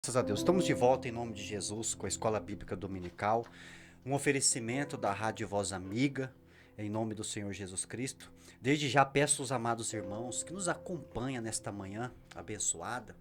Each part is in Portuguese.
Graças a Deus. Estamos de volta em nome de Jesus com a Escola Bíblica Dominical, um oferecimento da Rádio Voz Amiga, em nome do Senhor Jesus Cristo. Desde já peço aos amados irmãos que nos acompanham nesta manhã abençoada,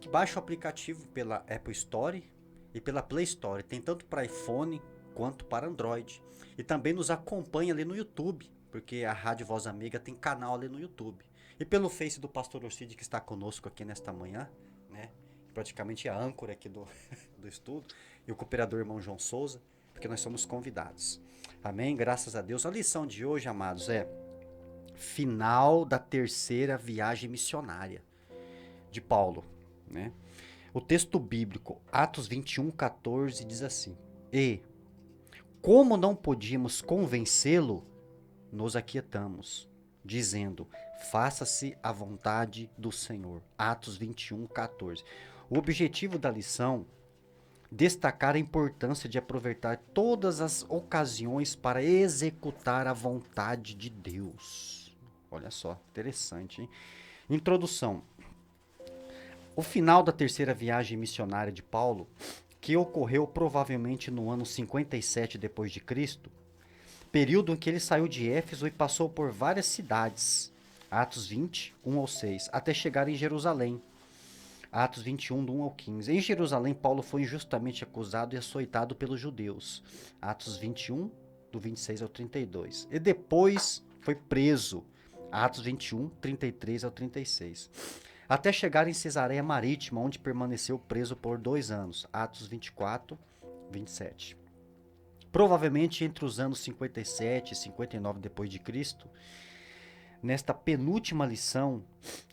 que baixem o aplicativo pela Apple Store e pela Play Store, tem tanto para iPhone quanto para Android. E também nos acompanha ali no YouTube, porque a Rádio Voz Amiga tem canal ali no YouTube. E pelo Face do Pastor Orcide que está conosco aqui nesta manhã, né? Praticamente a âncora aqui do, do estudo, e o cooperador irmão João Souza, porque nós somos convidados. Amém? Graças a Deus. A lição de hoje, amados, é final da terceira viagem missionária de Paulo, né? O texto bíblico, Atos 21:14, diz assim: E, como não podíamos convencê-lo, nos aquietamos, dizendo: faça-se a vontade do Senhor. Atos 21:14. O objetivo da lição, destacar a importância de aproveitar todas as ocasiões para executar a vontade de Deus. Olha só, interessante, hein? Introdução. O final da terceira viagem missionária de Paulo, que ocorreu provavelmente no ano 57 depois de Cristo, período em que ele saiu de Éfeso e passou por várias cidades, Atos 20, 1 ao 6, até chegar em Jerusalém, Atos 21, do 1 ao 15. Em Jerusalém, Paulo foi injustamente acusado e açoitado pelos judeus, Atos 21, do 26 ao 32. E depois foi preso, Atos 21, 33 ao 36. Até chegar em Cesareia Marítima, onde permaneceu preso por 2 anos, Atos 24, 27. Provavelmente entre os anos 57 e 59 depois de Cristo, nesta penúltima lição,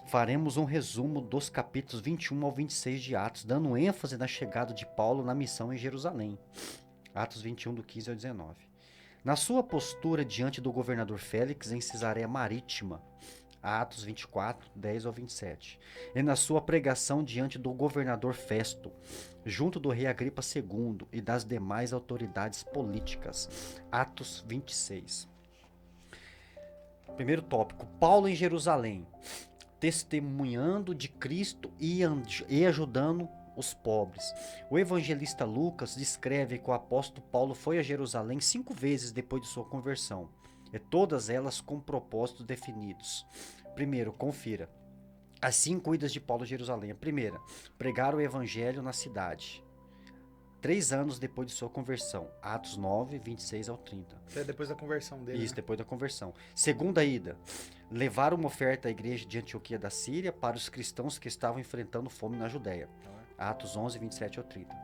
faremos um resumo dos capítulos 21 ao 26 de Atos, dando ênfase na chegada de Paulo na missão em Jerusalém. Atos 21, do 15 ao 19. Na sua postura diante do governador Félix em Cesareia Marítima, Atos 24, 10 ao 27. E na sua pregação diante do governador Festo, junto do rei Agripa II e das demais autoridades políticas, Atos 26. Primeiro tópico, Paulo em Jerusalém, testemunhando de Cristo e ajudando os pobres. O evangelista Lucas descreve que o apóstolo Paulo foi a Jerusalém 5 vezes depois de sua conversão, e todas elas com propósitos definidos. Primeiro, confira. As 5 idas de Paulo a Jerusalém. A primeira, pregar o evangelho na cidade. 3 anos depois de sua conversão. Atos 9, 26 ao 30. É depois da conversão dele. Isso, né? depois da conversão. Segunda ida, levar uma oferta à igreja de Antioquia da Síria para os cristãos que estavam enfrentando fome na Judéia. Atos 11, 27 ao 30.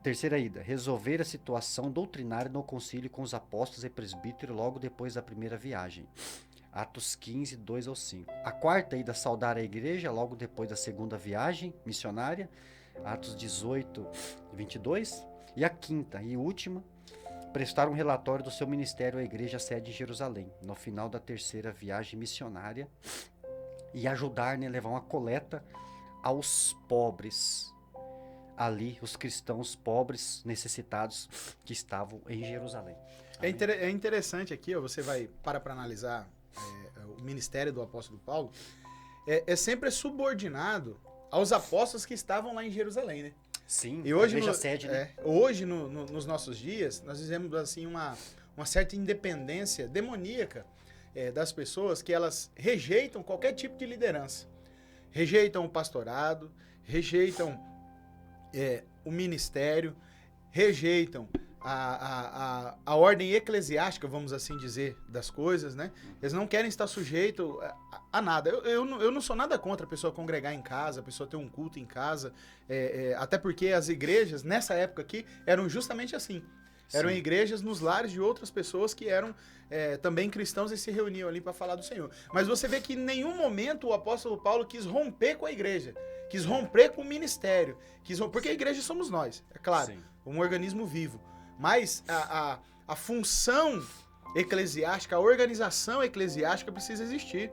Terceira ida, resolver a situação doutrinária no concílio com os apóstolos e presbíteros logo depois da primeira viagem. Atos 15, 2 ao 5. A quarta ida, saudar a igreja logo depois da segunda viagem missionária. Atos 18, 22. E a quinta e última, prestar um relatório do seu ministério à igreja sede em Jerusalém, no final da terceira viagem missionária, e ajudar, né, levar uma coleta aos pobres, ali, os cristãos pobres, necessitados, que estavam em Jerusalém. É interessante aqui, ó, você vai para analisar o ministério do apóstolo Paulo, é sempre subordinado aos apóstolos que estavam lá em Jerusalém, né? Sim, E hoje, a igreja sede, né? hoje nos nossos dias, nós vivemos assim uma certa independência demoníaca das pessoas, que elas rejeitam qualquer tipo de liderança. Rejeitam o pastorado, rejeitam o ministério, rejeitam a ordem eclesiástica, vamos assim dizer, das coisas, né? Eles não querem estar sujeito a nada. Eu não sou nada contra a pessoa congregar em casa, a pessoa ter um culto em casa, até porque as igrejas, nessa época aqui, eram justamente assim. Eram igrejas nos lares de outras pessoas que eram também cristãos e se reuniam ali para falar do Senhor. Mas você vê que em nenhum momento o apóstolo Paulo quis romper com a igreja, quis romper com o ministério, porque a igreja somos nós, é claro, um organismo vivo. Mas a função eclesiástica, a organização eclesiástica precisa existir.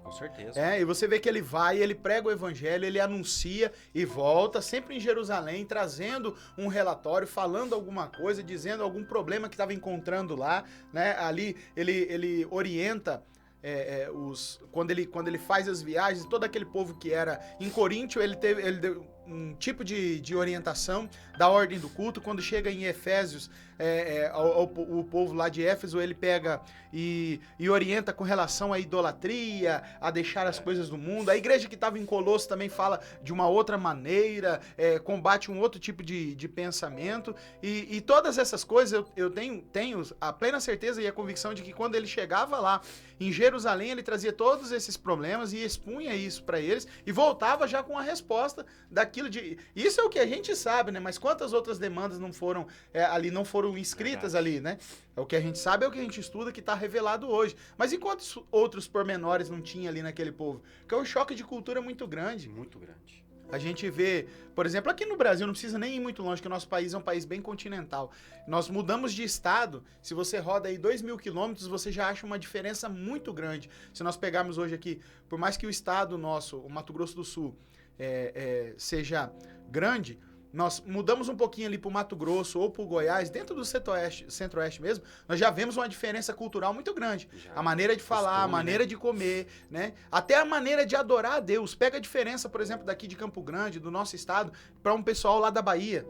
Com certeza. E você vê que ele vai, ele prega o evangelho, ele anuncia e volta, sempre em Jerusalém, trazendo um relatório, falando alguma coisa, dizendo algum problema que estava encontrando lá, né? Ali ele orienta quando ele faz as viagens, todo aquele povo que era em Coríntio, ele um tipo de orientação da ordem do culto. Quando chega em Efésios, o povo lá de Éfeso, ele pega e orienta com relação à idolatria, a deixar as coisas do mundo. A igreja que estava em Colosso também fala de uma outra maneira, combate um outro tipo de pensamento. E todas essas coisas eu tenho a plena certeza e a convicção de que quando ele chegava lá em Jerusalém, ele trazia todos esses problemas e expunha isso para eles e voltava já com a resposta daquilo de... Isso é o que a gente sabe, né? Mas quantas outras demandas não foram ali, não foram inscritas ali, né? É o que a gente sabe, é o que a gente estuda, que está revelado hoje. Mas e quantos outros pormenores não tinha ali naquele povo? Porque é um choque de cultura muito grande. Muito grande. A gente vê, por exemplo, aqui no Brasil, não precisa nem ir muito longe, que o nosso país é um país bem continental. Nós mudamos de estado, se você roda aí 2.000 quilômetros, você já acha uma diferença muito grande. Se nós pegarmos hoje aqui, por mais que o estado nosso, o Mato Grosso do Sul, seja grande, nós mudamos um pouquinho ali para o Mato Grosso ou para o Goiás, dentro do centro-oeste mesmo, nós já vemos uma diferença cultural muito grande. Já. A maneira de falar, costume, a maneira de comer, né? Até a maneira de adorar a Deus. Pega a diferença, por exemplo, daqui de Campo Grande, do nosso estado, para um pessoal lá da Bahia,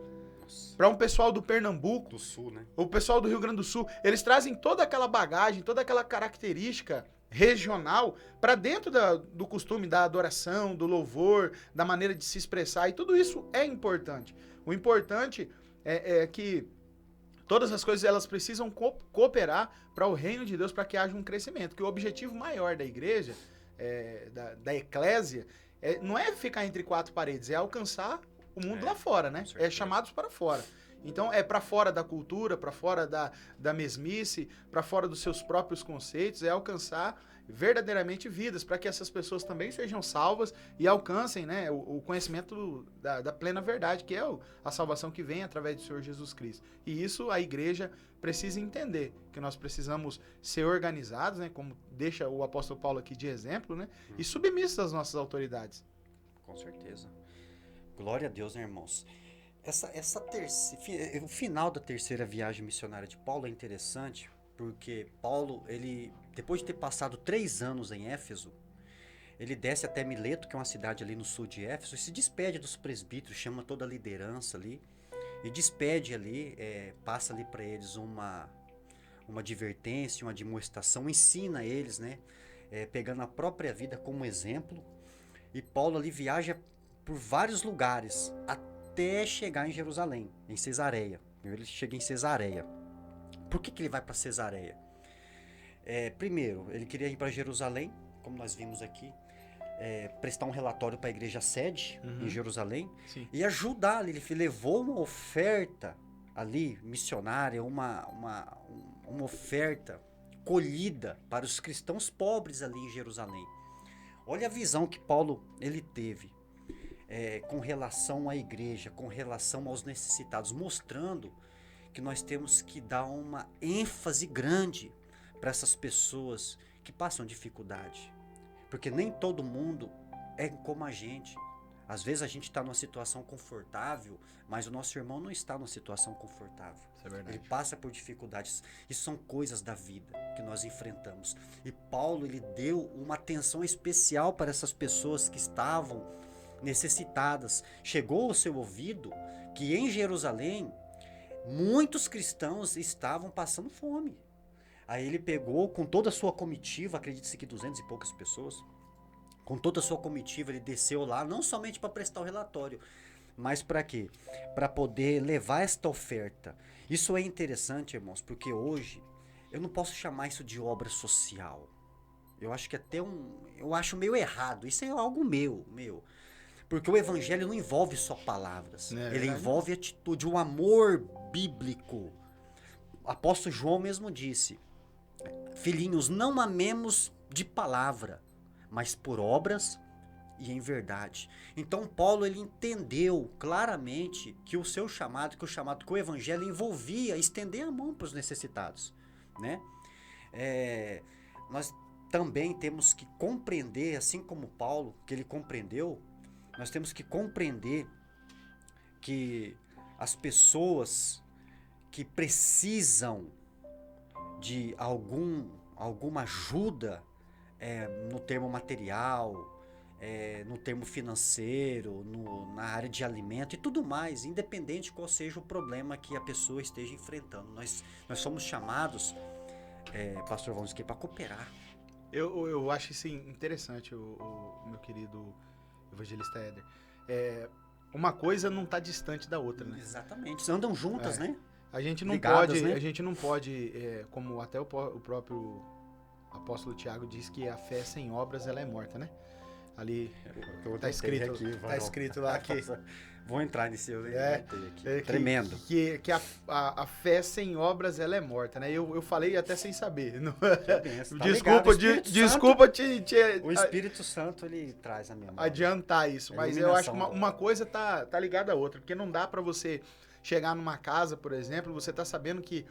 para um pessoal do Pernambuco, do Sul, né? O pessoal do Rio Grande do Sul. Eles trazem toda aquela bagagem, toda aquela característica regional para dentro do costume da adoração, do louvor, da maneira de se expressar, e tudo isso é importante. O importante é que todas as coisas elas precisam cooperar para o reino de Deus, para que haja um crescimento, que o objetivo maior da igreja, da eclésia, não é ficar entre quatro paredes, é alcançar o mundo lá fora, né? É chamados para fora. Então, é para fora da cultura, para fora da mesmice, para fora dos seus próprios conceitos, é alcançar verdadeiramente vidas, para que essas pessoas também sejam salvas e alcancem, né, o conhecimento da plena verdade, que é a salvação que vem através do Senhor Jesus Cristo. E isso a igreja precisa entender, que nós precisamos ser organizados, né, como deixa o apóstolo Paulo aqui de exemplo, né, e submissos às nossas autoridades. Com certeza. Glória a Deus, né, irmãos? O final da terceira viagem missionária de Paulo é interessante, porque Paulo, ele, depois de ter passado 3 anos em Éfeso, ele desce até Mileto, que é uma cidade ali no sul de Éfeso, e se despede dos presbíteros, chama toda a liderança ali, e despede ali, passa ali para eles uma advertência, uma admoestação, ensina eles, né, pegando a própria vida como exemplo, e Paulo ali viaja por vários lugares, até chegar em Jerusalém, em Cesareia. Ele chega em Cesareia. Por que ele vai para Cesareia? Primeiro, ele queria ir para Jerusalém, como nós vimos aqui, prestar um relatório para a igreja sede em Jerusalém. Sim. E ajudar ali. Ele levou uma oferta ali, missionária, uma oferta colhida para os cristãos pobres ali em Jerusalém. Olha a visão que Paulo ele teve. Com relação à igreja, com relação aos necessitados, mostrando que nós temos que dar uma ênfase grande para essas pessoas que passam dificuldade, porque nem todo mundo é como a gente. Às vezes a gente está numa situação confortável, mas o nosso irmão não está numa situação confortável. Isso é verdade. Ele passa por dificuldades. Isso são coisas da vida que nós enfrentamos. E Paulo, ele deu uma atenção especial para essas pessoas que estavam necessitadas. Chegou ao seu ouvido que em Jerusalém muitos cristãos estavam passando fome. Aí ele pegou com toda a sua comitiva, acredite-se que 200 e poucas pessoas, com toda a sua comitiva ele desceu lá, não somente para prestar o relatório, mas para quê? Para poder levar esta oferta. Isso é interessante, irmãos, porque hoje eu não posso chamar isso de obra social. Eu acho que eu acho meio errado. Isso é algo meu. Porque o evangelho não envolve só palavras. Ele envolve atitude, o amor bíblico. O apóstolo João mesmo disse: filhinhos, não amemos de palavra, mas por obras e em verdade. Então Paulo, ele entendeu claramente que o seu chamado, que o evangelho envolvia estender a mão para os necessitados, né? Nós também temos que compreender, assim como Paulo, que ele compreendeu, nós temos que compreender que as pessoas que precisam de alguma ajuda no termo material, no termo financeiro, na área de alimento e tudo mais, independente qual seja o problema que a pessoa esteja enfrentando. Nós somos chamados, pastor Valdir, para cooperar. Eu acho isso interessante, o meu querido evangelista Éder. Uma coisa não está distante da outra, né? Exatamente, andam juntas, né? A gente não Ligadas, pode, né? a gente não pode, como até o próprio apóstolo Tiago diz que a fé sem obras ela é morta, né? Ali tá escrito lá que vou entrar nesse tremendo. Que a fé sem obras ela é morta, né? Eu falei até sem saber. Desculpa te o Espírito Santo ele traz a memória. Adiantar isso, mas eu acho que uma coisa tá ligada à outra, porque não dá para você chegar numa casa, por exemplo, você tá sabendo que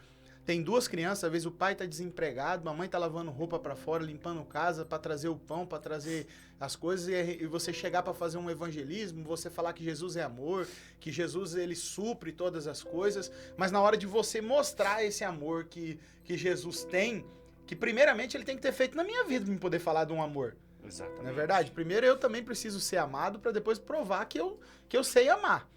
tem duas crianças, às vezes o pai tá desempregado, a mãe tá lavando roupa para fora, limpando casa para trazer o pão, para trazer as coisas, e você chegar para fazer um evangelismo, você falar que Jesus é amor, que Jesus ele supre todas as coisas, mas na hora de você mostrar esse amor que Jesus tem, que primeiramente ele tem que ter feito na minha vida para me poder falar de um amor. Exatamente. Não é verdade? Primeiro eu também preciso ser amado para depois provar que eu sei amar.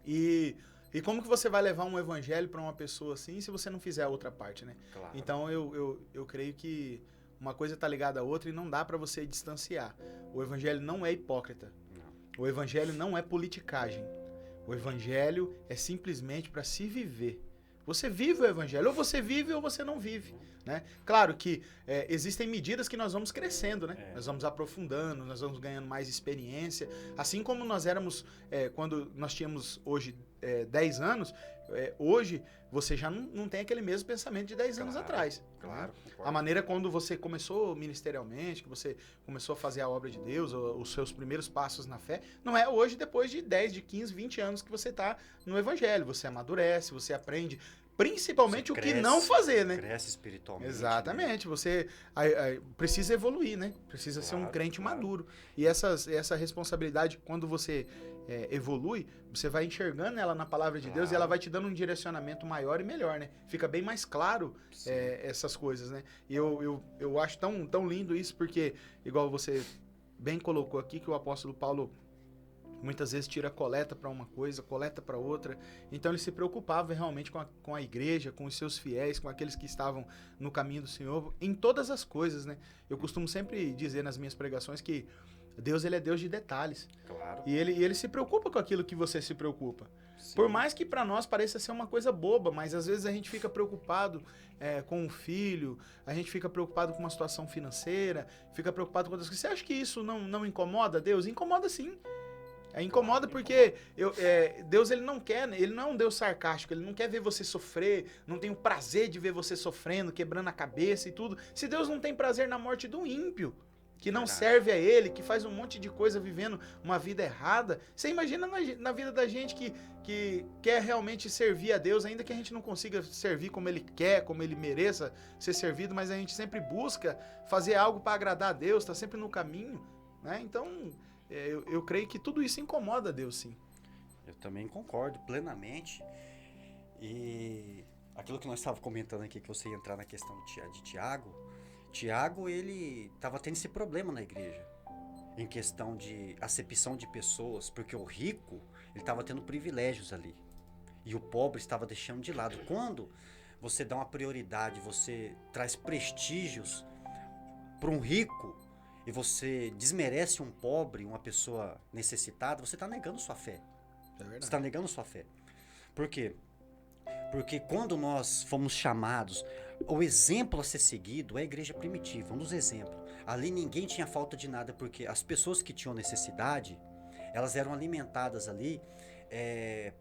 E como que você vai levar um evangelho para uma pessoa assim se você não fizer a outra parte, né? Claro. Então eu creio que uma coisa tá ligada à outra e não dá para você distanciar. O evangelho não é hipócrita. Não. O evangelho não é politicagem. O evangelho é simplesmente para se viver. Você vive o evangelho, ou você vive ou você não vive, né? Claro que existem medidas que nós vamos crescendo, né? Nós vamos aprofundando, nós vamos ganhando mais experiência. Assim como nós éramos, quando nós tínhamos hoje 10 anos, hoje você já não tem aquele mesmo pensamento de 10 anos atrás. Claro. A maneira quando você começou ministerialmente, que você começou a fazer a obra de Deus, os seus primeiros passos na fé, não é hoje depois de 10, de 15, 20 anos que você está no evangelho. Você amadurece, você aprende principalmente o que não fazer, né? Cresce espiritualmente. Exatamente. Né? Você precisa evoluir, né? Precisa ser um crente maduro. E essa responsabilidade, quando você evolui, você vai enxergando ela na palavra de Deus e ela vai te dando um direcionamento maior e melhor, né? Fica bem mais claro essas coisas, né? E eu acho tão lindo isso, porque, igual você bem colocou aqui, que o apóstolo Paulo muitas vezes tira coleta para uma coisa, coleta para outra. Então ele se preocupava realmente com a igreja, com os seus fiéis, com aqueles que estavam no caminho do Senhor, em todas as coisas, né? Eu costumo sempre dizer nas minhas pregações que Deus ele é Deus de detalhes. Claro. E ele se preocupa com aquilo que você se preocupa. Sim. Por mais que para nós pareça ser uma coisa boba, mas às vezes a gente fica preocupado com um filho, a gente fica preocupado com uma situação financeira, fica preocupado com outras coisas. Você acha que isso não incomoda Deus? Incomoda sim. Incomoda porque Deus ele não é um Deus sarcástico, ele não quer ver você sofrer, não tem o prazer de ver você sofrendo, quebrando a cabeça e tudo. Se Deus não tem prazer na morte do ímpio, que não serve a ele, que faz um monte de coisa vivendo uma vida errada, você imagina na vida da gente que quer realmente servir a Deus, ainda que a gente não consiga servir como ele quer, como ele mereça ser servido, mas a gente sempre busca fazer algo para agradar a Deus, está sempre no caminho, né? Então eu creio que tudo isso incomoda a Deus, sim. Eu também concordo plenamente. E aquilo que nós estávamos comentando aqui, que você ia entrar na questão de Tiago, ele estava tendo esse problema na igreja, em questão de acepção de pessoas, porque o rico, ele estava tendo privilégios ali, e o pobre estava deixando de lado. Quando você dá uma prioridade, você traz prestígios para um rico, e você desmerece um pobre, uma pessoa necessitada, você está negando sua fé. É verdade. Você está negando sua fé. Por quê? Porque quando nós fomos chamados, o exemplo a ser seguido é a igreja primitiva, um dos exemplos. Ali ninguém tinha falta de nada, porque as pessoas que tinham necessidade, elas eram alimentadas ali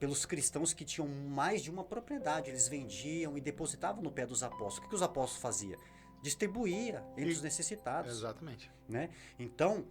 pelos cristãos que tinham mais de uma propriedade. Eles vendiam e depositavam no pé dos apóstolos. O que os apóstolos faziam? Distribuía entre os necessitados. Exatamente. Né? Então,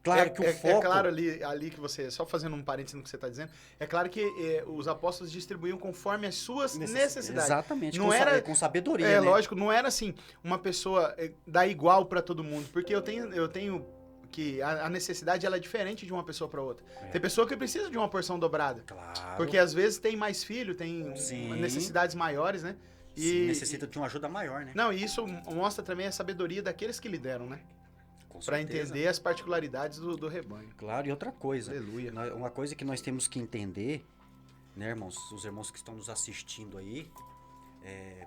claro que o foco... É claro ali que você, só fazendo um parênteses no que você está dizendo, é claro que os apóstolos distribuíam conforme as suas necessidades. Exatamente, não era, com sabedoria, né? Lógico, não era assim, uma pessoa dar igual para todo mundo, porque eu tenho que a necessidade ela é diferente de uma pessoa para outra. Tem pessoa que precisa de uma porção dobrada. Claro. Porque às vezes tem mais filho, tem necessidades maiores, né? Sim, necessita de uma ajuda maior, né? Não, e isso mostra também a sabedoria daqueles que lideram, né? Com Para certeza. entender as particularidades do rebanho. Claro, e outra coisa. Aleluia. Uma coisa que nós temos que entender, né, irmãos? Os irmãos que estão nos assistindo aí,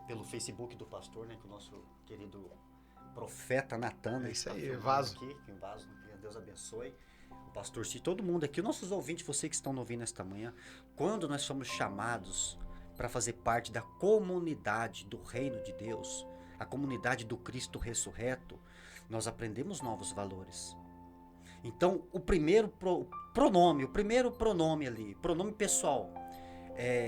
pelo Facebook do pastor, né? Que o nosso querido profeta Natan, né, É isso está aí, filmando vaso. aqui, que vaso, que Deus abençoe. O pastor Cid, todo mundo aqui, os nossos ouvintes, vocês que estão nos ouvindo esta manhã, quando nós somos chamados para fazer parte da comunidade do reino de Deus, a comunidade do Cristo ressurreto, nós aprendemos novos valores. Então, o primeiro pronome ali, pronome pessoal,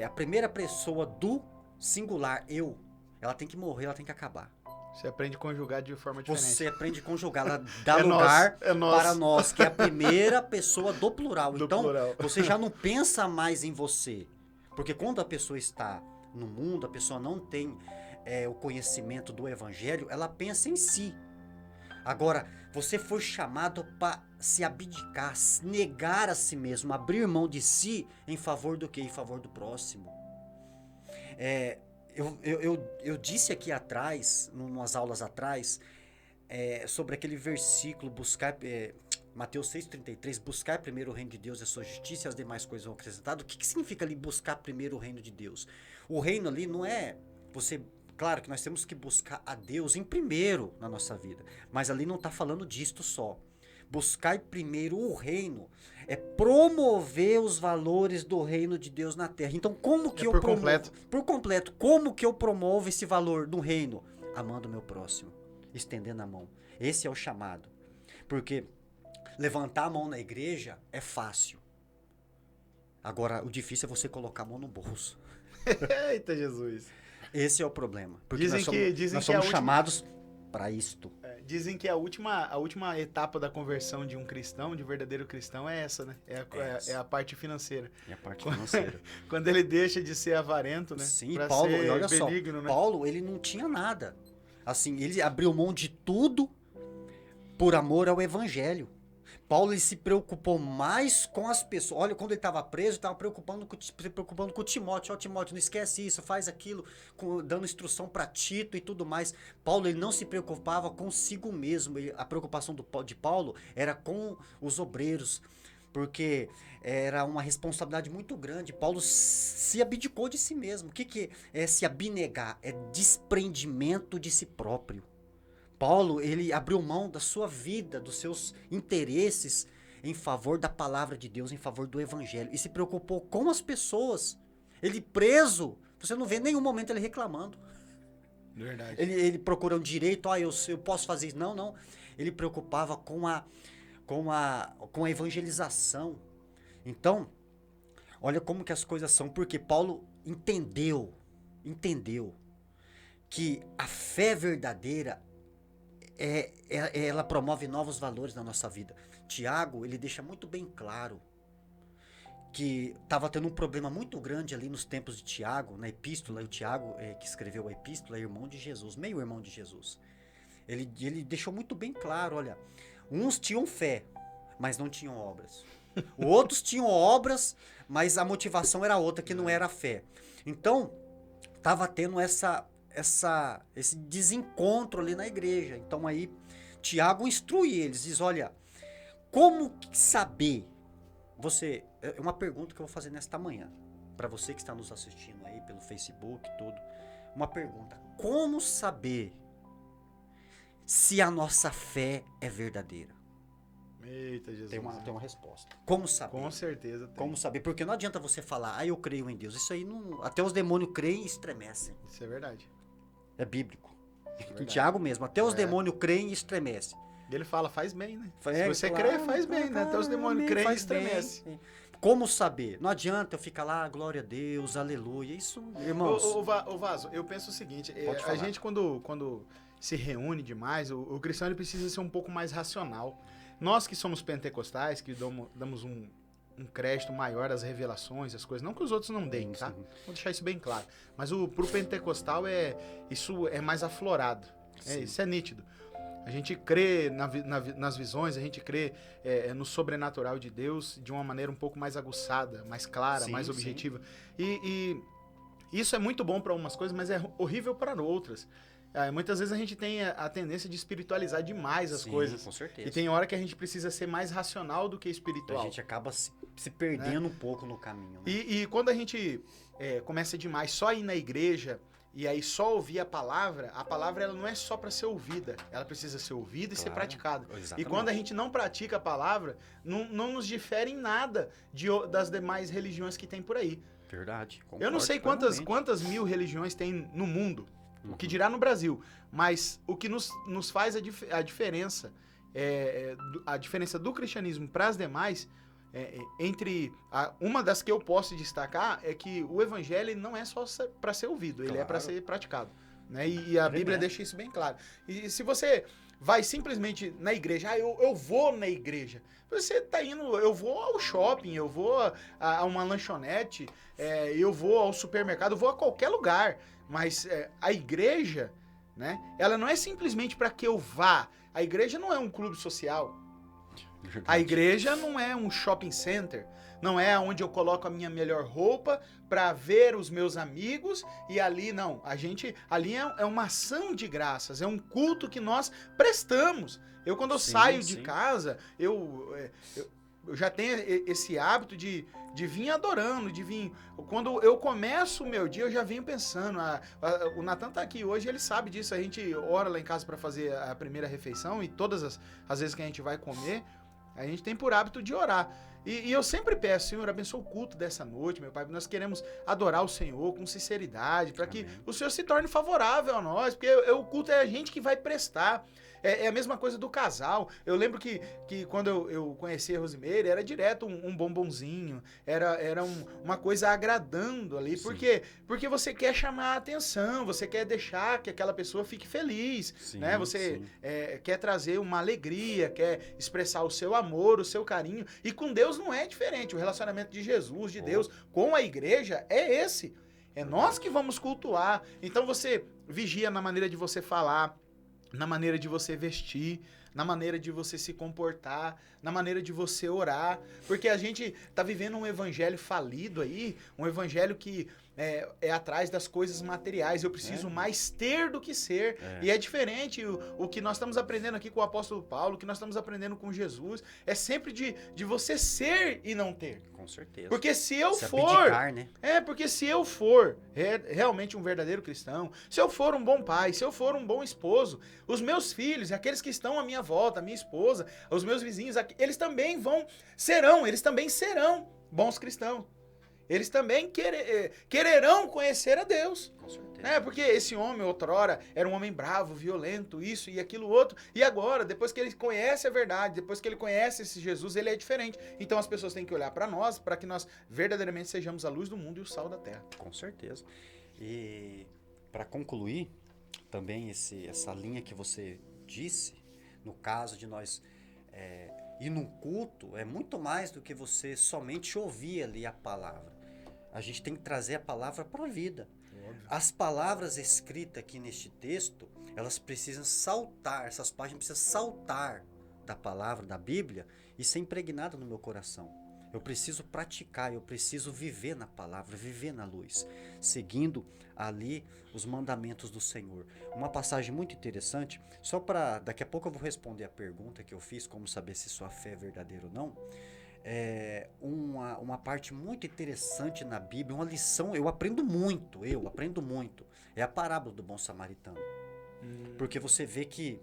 a primeira pessoa do singular, eu, ela tem que morrer, ela tem que acabar. Você aprende a conjugar de forma diferente. Você aprende a conjugar, ela dá É lugar nós, é nós. para nós, que é a primeira pessoa do plural. Do Então, plural. você já não pensa mais em você. Porque quando a pessoa está no mundo, a pessoa não tem o conhecimento do evangelho, ela pensa em si. Agora, você foi chamado para se abdicar, negar a si mesmo, abrir mão de si em favor do quê? Em favor do próximo. Eu disse aqui atrás, umas aulas atrás, sobre aquele versículo, Mateus 6,33, buscar primeiro o reino de Deus e a sua justiça e as demais coisas vão acrescentadas. O que significa ali buscar primeiro o reino de Deus? O reino ali não é você... Claro que nós temos que buscar a Deus em primeiro na nossa vida, mas ali não está falando disto só. Buscar primeiro o reino é promover os valores do reino de Deus na terra. Então, como que eu promovo? completo. Por completo. Como que eu promovo esse valor do reino? Amando o meu próximo, estendendo a mão. Esse é o chamado. Porque levantar a mão na igreja é fácil. Agora, o difícil é você colocar a mão no bolso. Eita, Jesus. Esse é o problema. Porque Dizem nós que somos chamados para isto. Dizem que a última etapa da conversão de um cristão, de verdadeiro cristão, é essa, né? É a parte financeira. É a parte financeira. Quando ele deixa de ser avarento, né? Sim, pra Paulo, ser e olha benigno, só, né? Paulo, ele não tinha nada. Assim, ele abriu mão de tudo por amor ao evangelho. Paulo, ele se preocupou mais com as pessoas. Olha, quando ele estava preso, ele estava se preocupando com o Timóteo. Ó, Timóteo, não esquece isso, faz aquilo, dando instrução para Tito e tudo mais. Paulo, ele não se preocupava consigo mesmo. A preocupação de Paulo era com os obreiros, porque era uma responsabilidade muito grande. Paulo se abdicou de si mesmo. O que é se abnegar? É desprendimento de si próprio. Paulo, ele abriu mão da sua vida, dos seus interesses em favor da palavra de Deus, em favor do evangelho. E se preocupou com as pessoas. Ele preso, você não vê em nenhum momento ele reclamando. Verdade. Ele procurando direito, eu posso fazer isso. Não, não. Ele preocupava com a evangelização. Então, olha como que as coisas são. Porque Paulo entendeu que a fé verdadeira ela promove novos valores na nossa vida. Tiago, ele deixa muito bem claro que estava tendo um problema muito grande ali nos tempos de Tiago, na epístola, o Tiago que escreveu a epístola, é irmão de Jesus, meio irmão de Jesus. Ele deixou muito bem claro, olha, uns tinham fé, mas não tinham obras. Outros tinham obras, mas a motivação era outra, que não era a fé. Então, estava tendo esse desencontro ali na igreja. Então aí Tiago instrui eles, diz, olha, como saber? É uma pergunta que eu vou fazer nesta manhã, para você que está nos assistindo aí pelo Facebook e tudo, uma pergunta, como saber se a nossa fé é verdadeira? Eita, Jesus. Tem uma resposta. Como saber? Com certeza tem. Como saber? Porque não adianta você falar, eu creio em Deus, isso aí não, até os demônios creem e estremecem. Isso é verdade. É bíblico. Em Tiago mesmo. Até os demônios creem e estremecem. E ele fala, faz bem, né? Se você crê, faz bem, né? Até os demônios creem e estremecem. Como saber? Não adianta eu ficar lá, glória a Deus, aleluia. Isso, irmãos. Ô Vaso, eu penso o seguinte. A gente, quando se reúne demais, o cristão ele precisa ser um pouco mais racional. Nós que somos pentecostais, que damos um crédito maior às revelações, às coisas. Não que os outros não deem, tá? Vou deixar isso bem claro. Mas pro pentecostal isso é mais aflorado. Isso é nítido. A gente crê nas visões, a gente crê no sobrenatural de Deus de uma maneira um pouco mais aguçada, mais clara, mais objetiva. E isso é muito bom para umas coisas, mas é horrível para outras. Muitas vezes a gente tem a tendência de espiritualizar demais as Sim, coisas. com certeza. E tem hora que a gente precisa ser mais racional do que A espiritual. gente acaba se perdendo um pouco no caminho. Né? E quando a gente começa demais só ir na igreja e aí só ouvir a palavra ela não é só para ser ouvida, ela precisa ser ouvida e ser praticada. Exatamente. E quando a gente não pratica a palavra, não nos difere em nada das demais religiões que tem por aí. Verdade. Eu não sei quantas mil religiões tem no mundo, o que dirá no Brasil, mas o que nos faz a diferença, a diferença do cristianismo para as demais, uma das que eu posso destacar é que o evangelho não é só para ser ouvido, ele é para ser praticado. Né? E a Bíblia deixa isso bem claro. E se você vai simplesmente na igreja, eu vou na igreja, você tá indo, eu vou ao shopping, eu vou a uma lanchonete, eu vou ao supermercado, eu vou a qualquer lugar, mas a igreja, né, ela não é simplesmente para que eu vá, a igreja não é um clube social, a igreja não é um shopping center, não é onde eu coloco a minha melhor roupa para ver os meus amigos e ali não. Ali é uma ação de graças, é um culto que nós prestamos. Quando eu saio de casa, eu já tenho esse hábito de vir adorando, de vir... Quando eu começo o meu dia, eu já venho pensando. O Natan tá aqui hoje, ele sabe disso. A gente ora lá em casa para fazer a primeira refeição e todas as vezes que a gente vai comer, a gente tem por hábito de orar. E eu sempre peço, Senhor, abençoa o culto dessa noite, meu Pai, nós queremos adorar o Senhor com sinceridade, para que o Senhor se torne favorável a nós, porque o culto é a gente que vai prestar. É a mesma coisa do casal. Eu lembro que quando eu conheci a Rosimeire, era direto um bombonzinho, era uma coisa agradando ali. Por quê? Porque você quer chamar a atenção, você quer deixar que aquela pessoa fique feliz, né? Você quer trazer uma alegria, quer expressar o seu amor, o seu carinho. E com Deus não é diferente. O relacionamento de Jesus, de Deus, com a igreja é esse. É nós que vamos cultuar. Então você vigia na maneira de você falar, na maneira de você vestir, na maneira de você se comportar, na maneira de você orar, porque a gente tá vivendo um evangelho falido aí, um evangelho que é atrás das coisas materiais, eu preciso mais ter do que ser, e é diferente, o que nós estamos aprendendo aqui com o apóstolo Paulo, o que nós estamos aprendendo com Jesus, é sempre de você ser e não ter. Com certeza. Porque se eu for... abdicar, né? Porque se eu for realmente um verdadeiro cristão, se eu for um bom pai, se eu for um bom esposo, os meus filhos, aqueles que estão à minha volta, a minha esposa, os meus vizinhos, eles também serão bons cristãos. Eles também quererão conhecer a Deus. Com certeza. Porque esse homem, outrora, era um homem bravo, violento, isso e aquilo outro. E agora, depois que ele conhece a verdade, depois que ele conhece esse Jesus, ele é diferente. Então as pessoas têm que olhar para nós, para que nós verdadeiramente sejamos a luz do mundo e o sal da terra. Com certeza. E para concluir também essa linha que você disse, no caso de nós ir num culto, é muito mais do que você somente ouvir ali a palavra. A gente tem que trazer a palavra para a vida. Óbvio. As palavras escritas aqui neste texto, elas precisam saltar, essas páginas precisam saltar da palavra, da Bíblia, e ser impregnada no meu coração. Eu preciso praticar, eu preciso viver na palavra, viver na luz, seguindo ali os mandamentos do Senhor. Uma passagem muito interessante, só para... Daqui a pouco eu vou responder a pergunta que eu fiz, como saber se sua fé é verdadeira ou não. Uma parte muito interessante na Bíblia, uma lição, eu aprendo muito, é a parábola do bom samaritano. Porque você vê que,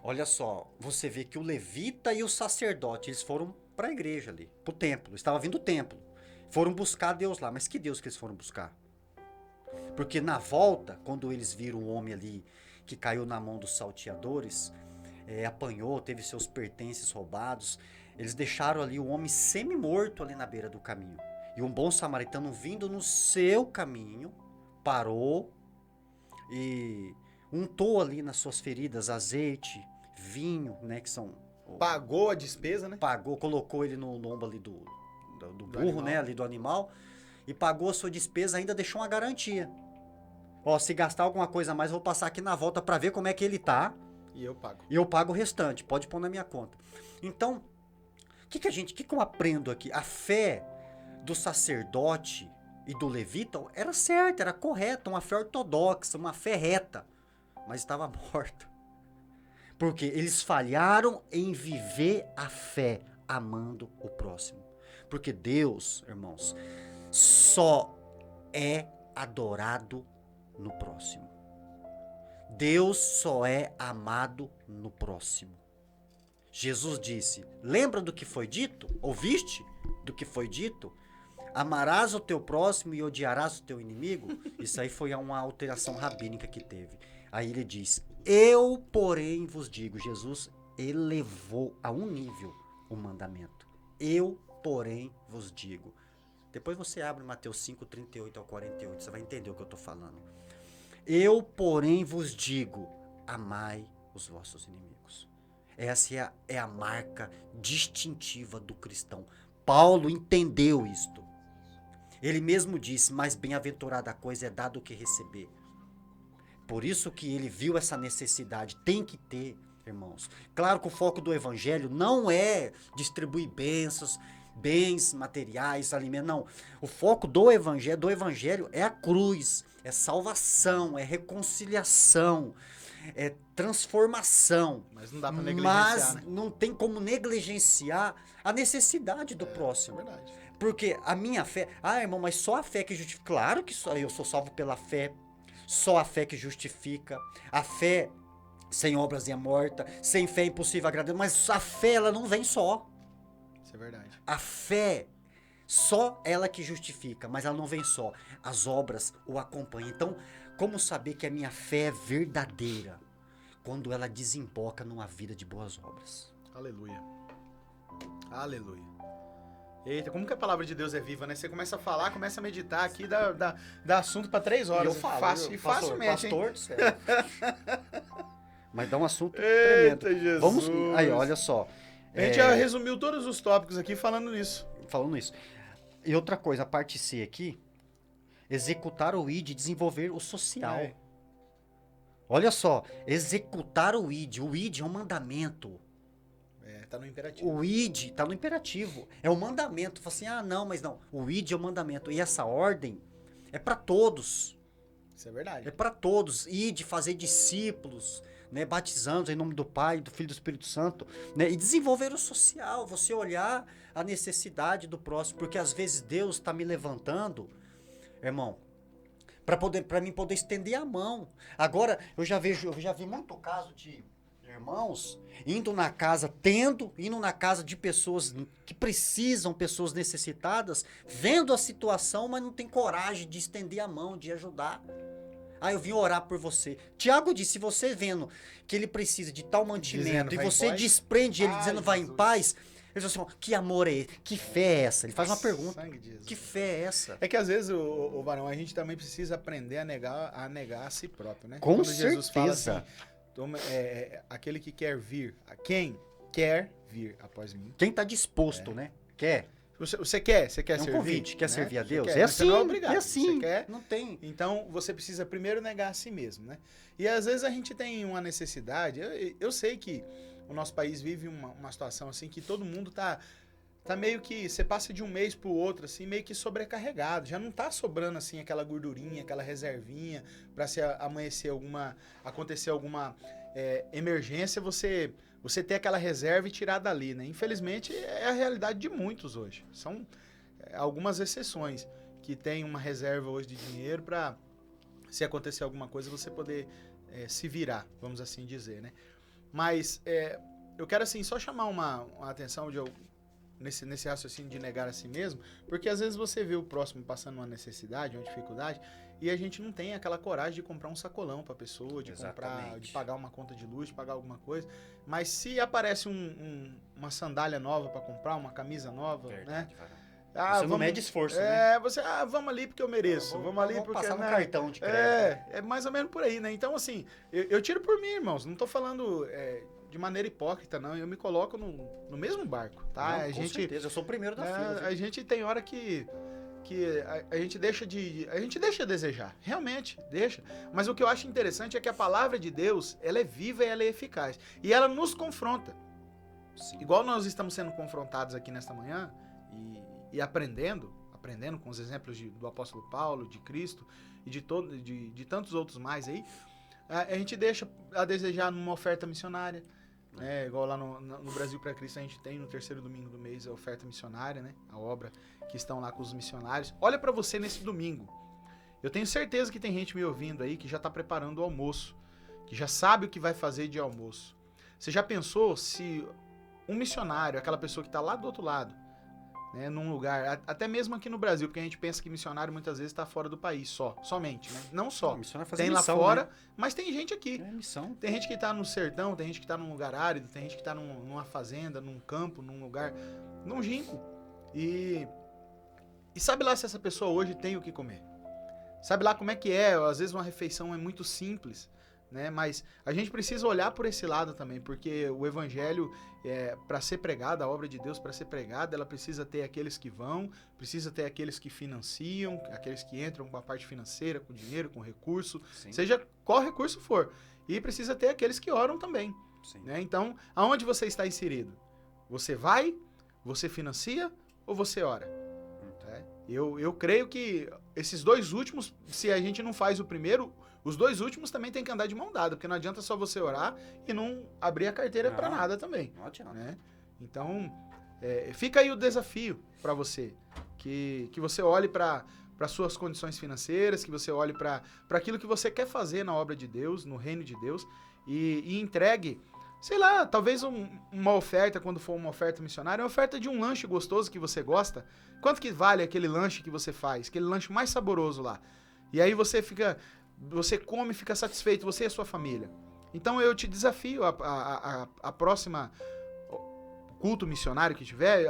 olha só, você vê que o levita e o sacerdote, eles foram para a igreja ali, para o templo, estava vindo o templo, foram buscar Deus lá, mas que Deus que eles foram buscar? Porque na volta, quando eles viram o homem ali, que caiu na mão dos salteadores, apanhou, teve seus pertences roubados, eles deixaram ali o homem semi-morto ali na beira do caminho. E um bom samaritano vindo no seu caminho, parou e untou ali nas suas feridas azeite, vinho, né, que são... Pagou a despesa, né? Pagou, colocou ele no lombo ali do burro, né, ali do animal, e pagou a sua despesa, ainda deixou uma garantia. Se gastar alguma coisa a mais, eu vou passar aqui na volta para ver como é que ele tá. E eu pago. E eu pago o restante, pode pôr na minha conta. Então, o que eu aprendo aqui? A fé do sacerdote e do levita era certa, era correta, uma fé ortodoxa, uma fé reta. mas estava morta. Porque eles falharam em viver a fé, amando o próximo. Porque Deus, irmãos, só é adorado no próximo. Deus só é amado no próximo. Jesus disse, lembra do que foi dito? Ouviste do que foi dito? Amarás o teu próximo e odiarás o teu inimigo? Isso aí foi uma alteração rabínica que teve. Aí ele diz, eu, porém, vos digo. Jesus elevou a um nível o mandamento. Eu, porém, vos digo. Depois você abre Mateus 5, 38 ao 48, você vai entender o que eu estou falando. Eu, porém, vos digo, amai os vossos inimigos. Essa é a marca distintiva do cristão. Paulo entendeu isto. Ele mesmo disse, mais bem-aventurada a coisa é dar do que receber. Por isso que ele viu essa necessidade. Tem que ter, irmãos. Claro que o foco do evangelho não é distribuir bênçãos, bens materiais, alimentos, não. O foco do evangelho é a cruz, é salvação, é reconciliação, é transformação. Mas não dá pra negligenciar, Mas né? não tem como negligenciar a necessidade do próximo. É verdade. Porque a minha fé... Ah, irmão, mas só a fé que justifica. Claro que só eu sou salvo pela fé. Só a fé que justifica. A fé sem obras é morta. Sem fé é impossível agradar. Mas a fé, ela não vem só. Isso é verdade. A fé, só ela que justifica. Mas ela não vem só. As obras o acompanham. Então, como saber que a minha fé é verdadeira? Quando ela desemboca numa vida de boas obras. Aleluia. Aleluia. Eita, como que a palavra de Deus é viva, né? Você começa a falar, começa a meditar aqui, dá assunto pra 3 horas. E eu falo, Fácil, facilmente, pastor hein? do céu. Mas dá um assunto Eita, tremendo. Jesus. Vamos, aí, olha só. A gente já resumiu todos os tópicos aqui falando nisso. Falando isso. E outra coisa, a parte C aqui, executar o ID, desenvolver o social. É. Olha só, executar o ID é um mandamento. Tá no imperativo. O ID tá no imperativo. É um mandamento. Fala assim, ah, não, mas não. O ID é um mandamento. E essa ordem é para todos. Isso é verdade. É para todos. ID, fazer discípulos, né, batizando em nome do Pai, do Filho e do Espírito Santo, né, e desenvolver o social. Você olhar a necessidade do próximo. Porque às vezes Deus está me levantando, irmão, para mim poder estender a mão. Agora, eu já vi muito caso de irmãos indo na casa de pessoas que precisam, pessoas necessitadas, vendo a situação, mas não tem coragem de estender a mão, de ajudar. Ah, eu vim orar por você. Tiago disse, se você vendo que ele precisa de tal mantimento Dizendo, e vai em você paz? desprende ele Ai, dizendo vai em Jesus. paz, ele diz assim, que amor é esse? Que fé é essa? Ele faz uma pergunta. Sangue de Jesus. Que fé é essa? É que às vezes, o varão, a gente também precisa aprender a negar a si próprio, né? Com Quando Jesus fala certeza. assim, aquele que quer vir, quem quer vir após mim. Quem está disposto, né? Quer. Você quer É um servir? convite. Quer né? servir a Você Deus? quer, É mas você assim. não é obrigado. É assim. Você quer, Não tem. então você precisa primeiro negar a si mesmo, né? E às vezes a gente tem uma necessidade, eu sei que o nosso país vive uma situação assim que todo mundo tá meio que, você passa de um mês pro outro assim, meio que sobrecarregado, já não tá sobrando assim aquela gordurinha, aquela reservinha pra se acontecer alguma emergência, você ter aquela reserva e tirar dali, né? Infelizmente é a realidade de muitos hoje. São algumas exceções que tem uma reserva hoje de dinheiro para, se acontecer alguma coisa, você poder se virar, vamos assim dizer, né? Mas eu quero assim só chamar uma atenção nesse raciocínio de negar a si mesmo, porque às vezes você vê o próximo passando uma necessidade, uma dificuldade, e a gente não tem aquela coragem de comprar um sacolão para a pessoa, de comprar, de pagar uma conta de luz, de pagar alguma coisa. Mas se aparece uma sandália nova para comprar, uma camisa nova, Verdade, né? varão. Ah, Você não mede esforço, né? Vamos ali porque eu mereço. Vamos ali porque, passar no né? cartão de crédito. É mais ou menos por aí, né? Então, assim, eu tiro por mim, irmãos. Não tô falando de maneira hipócrita, não. Eu me coloco no mesmo barco, tá? Não, com certeza, eu sou o primeiro da fila. Viu? A gente tem hora que a gente deixa a desejar. Realmente, deixa. Mas o que eu acho interessante é que a palavra de Deus, ela é viva e ela é eficaz. E ela nos confronta. Sim. Igual nós estamos sendo confrontados aqui nesta manhã e aprendendo com os exemplos do apóstolo Paulo, de Cristo e de tantos outros mais aí, A gente deixa a desejar numa oferta missionária, né? Igual lá no Brasil para Cristo a gente tem no terceiro domingo do mês a oferta missionária, né? A obra que estão lá com os missionários. Olha para você nesse domingo. Eu tenho certeza que tem gente me ouvindo aí que já está preparando o almoço, que já sabe o que vai fazer de almoço. Você já pensou se um missionário, aquela pessoa que está lá do outro lado, né, num lugar, até mesmo aqui no Brasil, porque a gente pensa que missionário muitas vezes está fora do país somente, né? Não só. Tem lá missão, fora, né? Mas tem gente aqui. É missão. Tem gente que está no sertão, tem gente que está num lugar árido, tem gente que está numa fazenda, num campo, num lugar longínquo. E sabe lá se essa pessoa hoje tem o que comer? Sabe lá como é que é? Às vezes uma refeição é muito simples, né? Mas a gente precisa olhar por esse lado também, porque o evangelho, para ser pregado, a obra de Deus para ser pregada, ela precisa ter aqueles que vão, precisa ter aqueles que financiam, aqueles que entram com a parte financeira, com dinheiro, com recurso, Sim. seja qual recurso for. E precisa ter aqueles que oram também, Sim. né? Então, aonde você está inserido? Você vai, você financia ou você ora? Eu creio que esses dois últimos, se a gente não faz o primeiro, os dois últimos também tem que andar de mão dada, porque não adianta só você orar e não abrir a carteira para nada também. Não adianta. Né? Então, fica aí o desafio para você, que você olhe para suas condições financeiras, que você olhe para aquilo que você quer fazer na obra de Deus, no reino de Deus, e entregue, sei lá, talvez uma oferta, quando for uma oferta missionária, uma oferta de um lanche gostoso que você gosta. Quanto que vale aquele lanche que você faz? Aquele lanche mais saboroso lá. E aí você come e fica satisfeito, você e a sua família. Então eu te desafio a próxima culto missionário que tiver,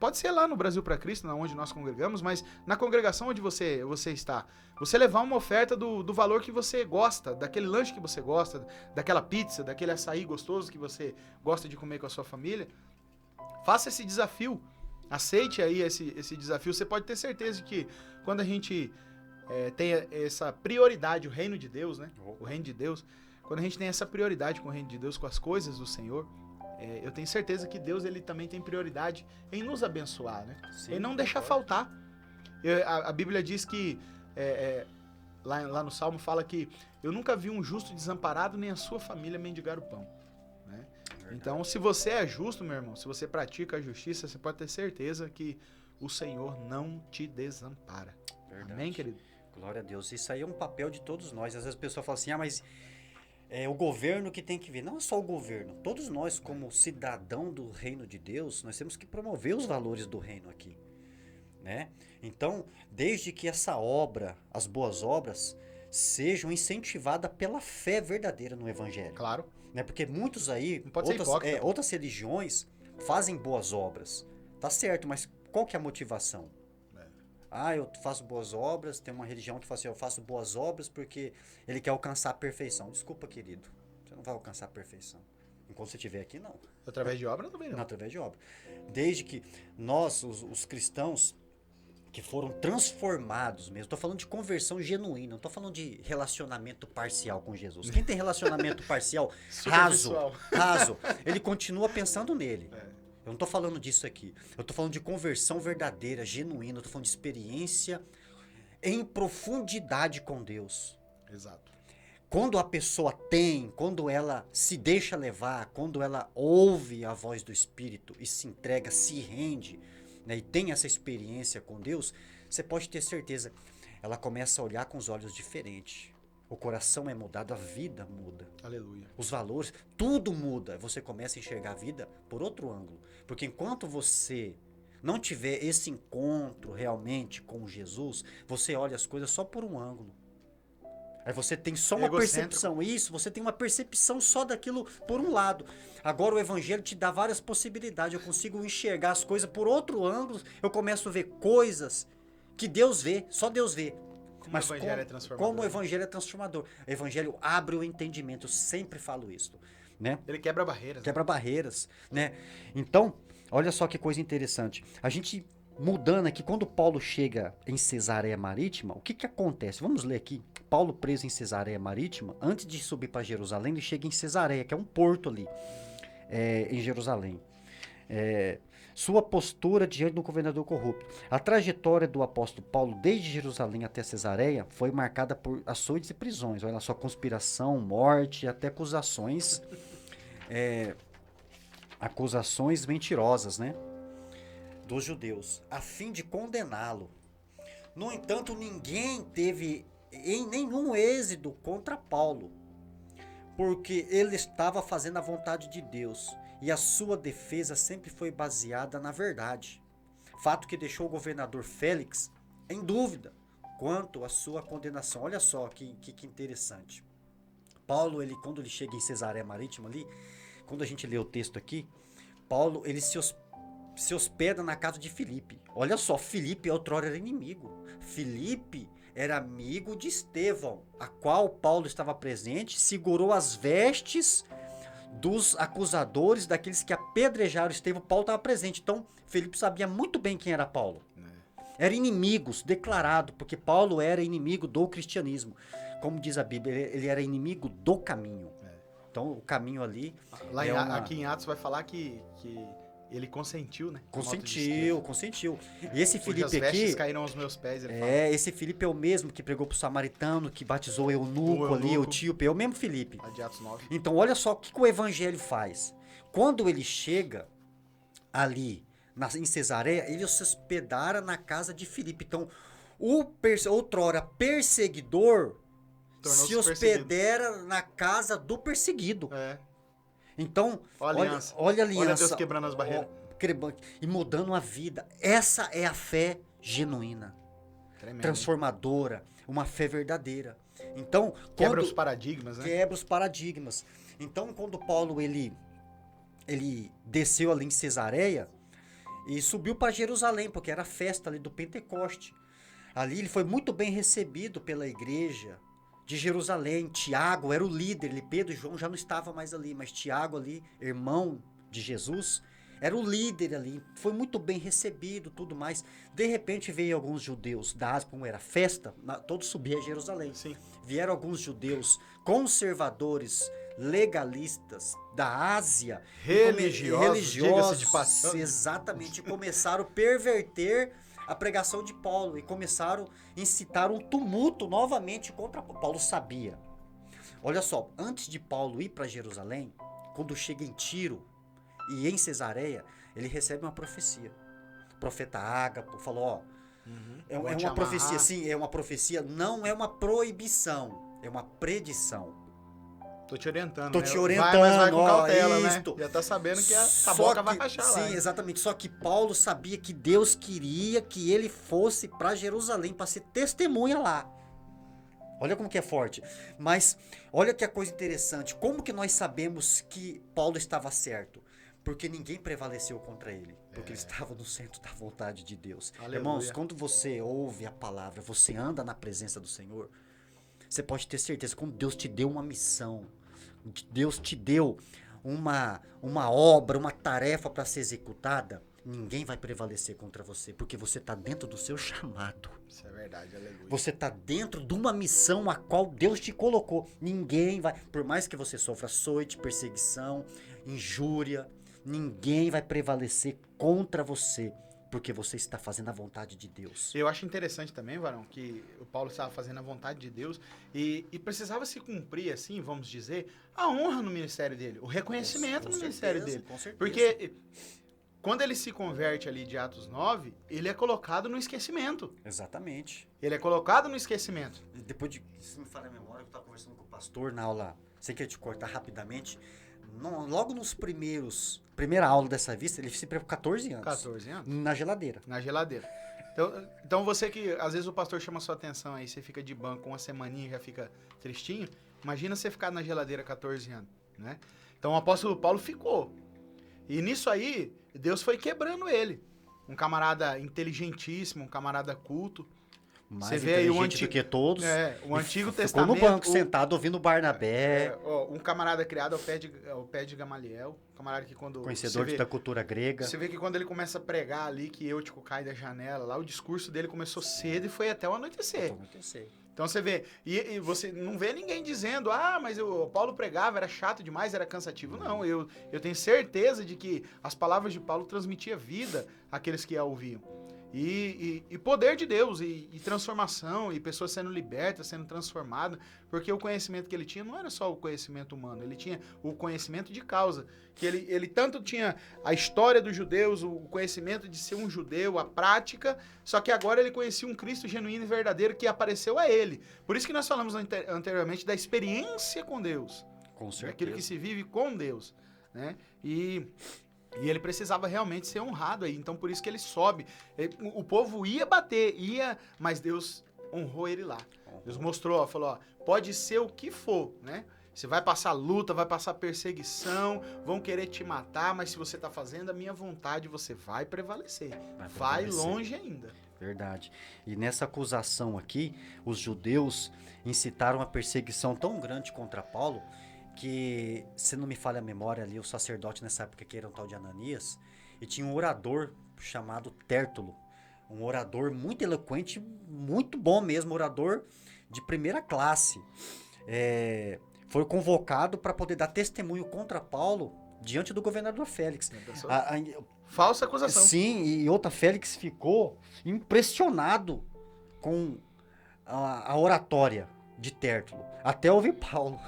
pode ser lá no Brasil para Cristo, onde nós congregamos, mas na congregação onde você está, você levar uma oferta do valor que você gosta, daquele lanche que você gosta, daquela pizza, daquele açaí gostoso que você gosta de comer com a sua família. Faça esse desafio, aceite aí esse desafio. Você pode ter certeza que quando a gente tem essa prioridade, o reino de Deus, né? O reino de Deus, quando a gente tem essa prioridade com o reino de Deus, com as coisas do Senhor, eu tenho certeza que Deus ele também tem prioridade em nos abençoar, né? Sim, em não deixar faltar. A Bíblia diz que, lá no Salmo fala que eu nunca vi um justo desamparado, nem a sua família mendigar o pão. Né? Então, se você é justo, meu irmão, se você pratica a justiça, você pode ter certeza que o Senhor não te desampara. Verdade. Amém, querido? Glória a Deus. Isso aí é um papel de todos nós. Às vezes a pessoa fala assim, mas é o governo que tem que ver. Não é só o governo. Todos nós, como cidadão do reino de Deus, nós temos que promover os valores do reino aqui. Né? Então, desde que essa obra, as boas obras, sejam incentivadas pela fé verdadeira no Evangelho. Claro. Né? Porque muitos aí, outras religiões, fazem boas obras. Tá certo, mas qual que é a motivação? Eu faço boas obras, tem uma religião que fala assim, eu faço boas obras porque ele quer alcançar a perfeição. Desculpa, querido, você não vai alcançar a perfeição. Enquanto você estiver aqui, não. Através de obra também não. Não, através de obra. Desde que nós, os cristãos, que foram transformados mesmo, estou falando de conversão genuína, não estou falando de relacionamento parcial com Jesus. Quem tem relacionamento parcial raso, ele continua pensando nele. Eu não estou falando disso aqui. Eu estou falando de conversão verdadeira, genuína. Eu estou falando de experiência em profundidade com Deus. Exato. Quando a pessoa quando ela se deixa levar, quando ela ouve a voz do Espírito e se entrega, se rende, né, e tem essa experiência com Deus, você pode ter certeza, ela começa a olhar com os olhos diferentes. O coração é mudado, a vida muda. Aleluia. Os valores, tudo muda. Você começa a enxergar a vida por outro ângulo. Porque enquanto você não tiver esse encontro realmente com Jesus, você olha as coisas só por um ângulo. Aí você tem só uma percepção. Você tem uma percepção só daquilo por um lado. Agora o Evangelho te dá várias possibilidades. Eu consigo enxergar as coisas por outro ângulo. Eu começo a ver coisas que Deus vê, só Deus vê. Mas o Evangelho é transformador. Como o Evangelho é transformador. O Evangelho abre o entendimento. Eu sempre falo isso. Né? Ele quebra barreiras. Quebra barreiras. Né? Então, olha só que coisa interessante. A gente mudando aqui, quando Paulo chega em Cesareia Marítima, o que acontece? Vamos ler aqui. Paulo preso em Cesareia Marítima, antes de subir para Jerusalém, ele chega em Cesareia, que é um porto ali, em Jerusalém. sua postura diante do governador corrupto. A trajetória do apóstolo Paulo desde Jerusalém até Cesareia foi marcada por açoites e prisões. Olha só, conspiração, morte e até acusações mentirosas, né, dos judeus, a fim de condená-lo. No entanto, ninguém teve nenhum êxito contra Paulo, porque ele estava fazendo a vontade de Deus e a sua defesa sempre foi baseada na verdade. Fato que deixou o governador Félix em dúvida quanto à sua condenação. Olha só que interessante. Paulo, quando ele chega em Cesareia Marítima ali, quando a gente lê o texto aqui, Paulo ele se hospeda na casa de Filipe. Olha só, Filipe outrora era inimigo. Filipe era amigo de Estevão, a qual Paulo estava presente, segurou as vestes dos acusadores, daqueles que apedrejaram Estevão. Paulo estava presente, então Filipe sabia muito bem quem era Paulo. Eram inimigos, declarado, porque Paulo era inimigo do cristianismo. Como diz a Bíblia, ele era inimigo do caminho. Então o caminho ali... Aqui em Atos vai falar que ele consentiu, né? Consentiu. E esse Filipe aqui... As vestes caíram aos meus pés, ele fala. Esse Filipe é o mesmo que pregou pro samaritano, que batizou o eunuco ali, o etíope, é o mesmo Filipe. De Atos 9. Então, olha só o que o evangelho faz. Quando ele chega ali em Cesareia, ele se hospedara na casa de Filipe. Então, o outrora perseguidor se hospedara na casa do perseguido. Então, olha a aliança. Olha Deus quebrando as barreiras. E mudando a vida. Essa é a fé genuína. Tremendo. Transformadora. Uma fé verdadeira. Então, quebra os paradigmas, né? Quebra os paradigmas. Então, quando Paulo ele desceu ali em Cesareia e subiu para Jerusalém, porque era a festa ali do Pentecoste. Ali ele foi muito bem recebido pela igreja de Jerusalém. Tiago era o líder, Pedro e João já não estavam mais ali, mas Tiago ali, irmão de Jesus, era o líder ali, foi muito bem recebido, tudo mais. De repente veio alguns judeus da Ásia, como era festa, todos subiam a Jerusalém. Sim. Vieram alguns judeus conservadores, legalistas da Ásia, religiosos, de passagem. Exatamente, começaram a perverter a pregação de Paulo e começaram a incitar um tumulto novamente contra Paulo. Paulo sabia. Olha só, antes de Paulo ir para Jerusalém, quando chega em Tiro e em Cesareia, ele recebe uma profecia. O profeta Ágapo falou, é uma profecia, sim, é uma profecia, não é uma proibição, é uma predição. Tô te orientando, Tô né? te orientando, mas vai com cautela, isto. né? Já tá sabendo que a boca vai rachar lá. Sim, exatamente. Só que Paulo sabia que Deus queria que ele fosse para Jerusalém para ser testemunha lá. Olha como que é forte. Mas olha que a coisa interessante. Como que nós sabemos que Paulo estava certo? Porque ninguém prevaleceu contra ele. Porque ele estava no centro da vontade de Deus. Aleluia. Irmãos, quando você ouve a palavra, você anda na presença do Senhor, você pode ter certeza, quando Deus te deu uma missão, Deus te deu uma obra, uma tarefa para ser executada, ninguém vai prevalecer contra você, porque você está dentro do seu chamado. Isso é verdade, aleluia. Você está dentro de uma missão a qual Deus te colocou. Ninguém vai, por mais que você sofra açoite, perseguição, injúria, ninguém vai prevalecer contra você, porque você está fazendo a vontade de Deus. Eu acho interessante também, Varão, que o Paulo estava fazendo a vontade de Deus e precisava se cumprir, assim, vamos dizer, a honra no ministério dele, o reconhecimento no ministério dele. Com certeza. Porque quando ele se converte ali de Atos 9, ele é colocado no esquecimento. Exatamente. Ele é colocado no esquecimento. Depois de, se me falha a memória, eu estava conversando com o pastor na aula, sem querer te cortar rapidamente, logo nos primeira aula dessa vista, ele se preparou 14 anos. 14 anos? Na geladeira. Na geladeira. Então você que, às vezes o pastor chama sua atenção aí, você fica de banco uma semaninha e já fica tristinho, imagina você ficar na geladeira 14 anos, né? Então o apóstolo Paulo ficou. E nisso aí, Deus foi quebrando ele. Um camarada inteligentíssimo, um camarada culto. Mais Você vê aí o inteligente do que todos. o Antigo Ficou Testamento. no banco sentado ouvindo Barnabé. Um camarada criado ao pé de Gamaliel. Um camarada que quando. Conhecedor da cultura grega. Você vê que quando ele começa a pregar ali, que Eutico cai da janela, lá o discurso dele começou cedo e foi até o anoitecer. Então você vê, e você não vê ninguém dizendo, mas o Paulo pregava, era chato demais, era cansativo. Não, eu tenho certeza de que as palavras de Paulo transmitiam vida àqueles que a ouviam. E poder de Deus, e transformação, e pessoas sendo libertas, sendo transformadas, porque o conhecimento que ele tinha não era só o conhecimento humano, ele tinha o conhecimento de causa, que ele tanto tinha a história dos judeus, o conhecimento de ser um judeu, a prática, só que agora ele conhecia um Cristo genuíno e verdadeiro que apareceu a ele. Por isso que nós falamos anteriormente da experiência com Deus. Com certeza. Aquilo que se vive com Deus, né? E ele precisava realmente ser honrado aí. Então, por isso que ele sobe. O povo ia bater, mas Deus honrou ele lá. Deus mostrou, falou, pode ser o que for, né? Você vai passar luta, vai passar perseguição, vão querer te matar, mas se você está fazendo a minha vontade, você vai prevalecer. Vai longe ainda. Verdade. E nessa acusação aqui, os judeus incitaram a perseguição tão grande contra Paulo, que, se não me falha a memória ali, o sacerdote nessa época que era um tal de Ananias, e tinha um orador chamado Tértulo, um orador muito eloquente, muito bom mesmo, orador de primeira classe. Foi convocado para poder dar testemunho contra Paulo diante do governador Félix. Falsa acusação. Sim, e outra, Félix ficou impressionado com a oratória de Tértulo, até ouvir Paulo.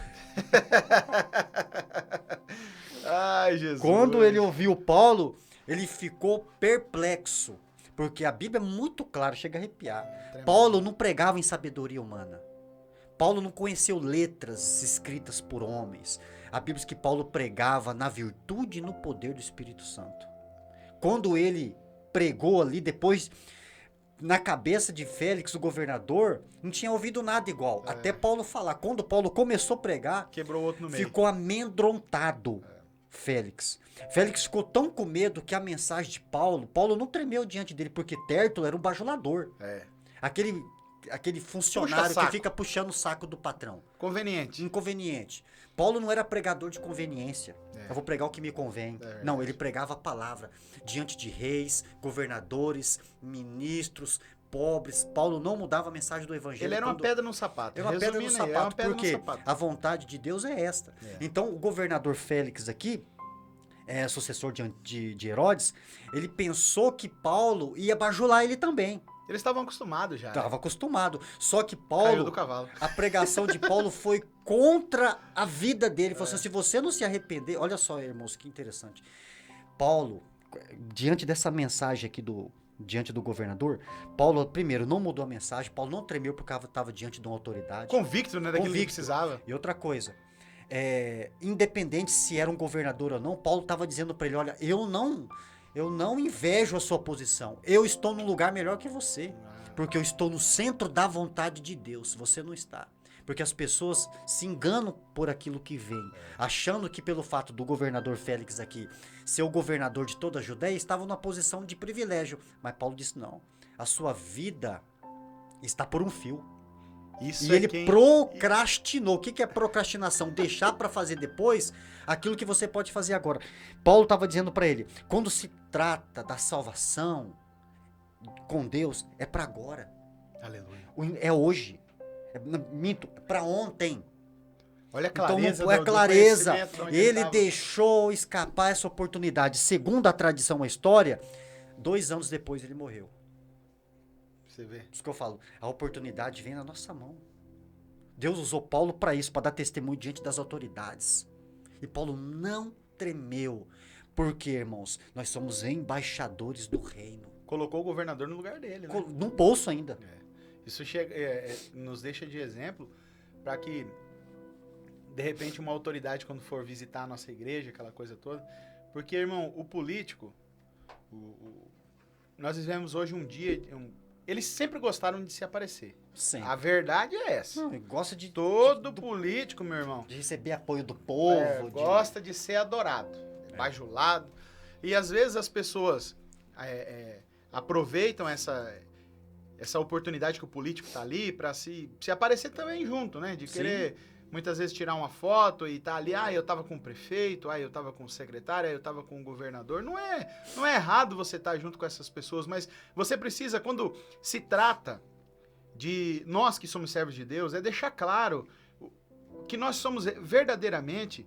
Ai, Jesus. Quando ele ouviu Paulo, ele ficou perplexo, porque a Bíblia é muito clara, chega a arrepiar. Tremendo. Paulo não pregava em sabedoria humana. Paulo não conheceu letras escritas por homens. A Bíblia diz que Paulo pregava na virtude e no poder do Espírito Santo. Quando ele pregou ali, depois, na cabeça de Félix, o governador, não tinha ouvido nada igual. Até Paulo falar. Quando Paulo começou a pregar, quebrou o outro no meio. Ficou amedrontado. Félix ficou tão com medo que a mensagem de Paulo não tremeu diante dele, porque Tértulo era um bajulador. Aquele funcionário que fica puxando o saco do patrão. Inconveniente. Paulo não era pregador de conveniência. Eu vou pregar o que me convém. Não, ele pregava a palavra diante de reis, governadores, ministros, pobres. Paulo não mudava a mensagem do evangelho. Ele era uma pedra no sapato. Era uma pedra no sapato, porque a vontade de Deus é esta. Então, o governador Félix aqui, sucessor de Herodes, ele pensou que Paulo ia bajular ele também. Eles estavam acostumados já. Estava acostumado. Só que Paulo, caiu do cavalo. A pregação de Paulo foi contra a vida dele. Ele falou assim, se você não se arrepender... Olha só, irmãos, que interessante. Paulo, diante dessa mensagem aqui diante do governador, Paulo, primeiro, não mudou a mensagem. Paulo não tremeu porque estava diante de uma autoridade. Convicto, né? Daquilo que precisava. E outra coisa, independente se era um governador ou não, Paulo estava dizendo para ele, olha, eu não invejo a sua posição. Eu estou num lugar melhor que você. Porque eu estou no centro da vontade de Deus. Você não está. Porque as pessoas se enganam por aquilo que vem. Achando que pelo fato do governador Félix aqui ser o governador de toda a Judéia, estava numa posição de privilégio. Mas Paulo disse, não. A sua vida está por um fio. Ele procrastinou. O que é procrastinação? Deixar para fazer depois aquilo que você pode fazer agora. Paulo estava dizendo para ele, quando se trata da salvação com Deus, é para agora. Aleluia. É hoje. Minto, para ontem. Olha a clareza. Então, a clareza. Ele deixou escapar essa oportunidade. Segundo a tradição, a história, 2 anos depois ele morreu. Você vê. Isso que eu falo, a oportunidade vem na nossa mão. Deus usou Paulo para isso, para dar testemunho diante das autoridades. E Paulo não tremeu. Porque, irmãos, nós somos embaixadores do reino. Colocou o governador no lugar dele, né? Num bolso ainda. Isso nos deixa de exemplo para que, de repente, uma autoridade, quando for visitar a nossa igreja, aquela coisa toda. Porque, irmão, o político, nós vivemos hoje um dia... Eles sempre gostaram de se aparecer. Sempre. A verdade é essa. Não, gosta de... Todo político, meu irmão... De receber apoio do povo. Gosta de ser adorado, bajulado. E às vezes as pessoas aproveitam essa oportunidade que o político tá ali para se aparecer também junto, né? De querer muitas vezes tirar uma foto e tá ali, eu tava com o prefeito, eu tava com o secretário, eu tava com o governador. Não é errado você estar junto com essas pessoas, mas você precisa, quando se trata de nós que somos servos de Deus, é deixar claro que nós somos verdadeiramente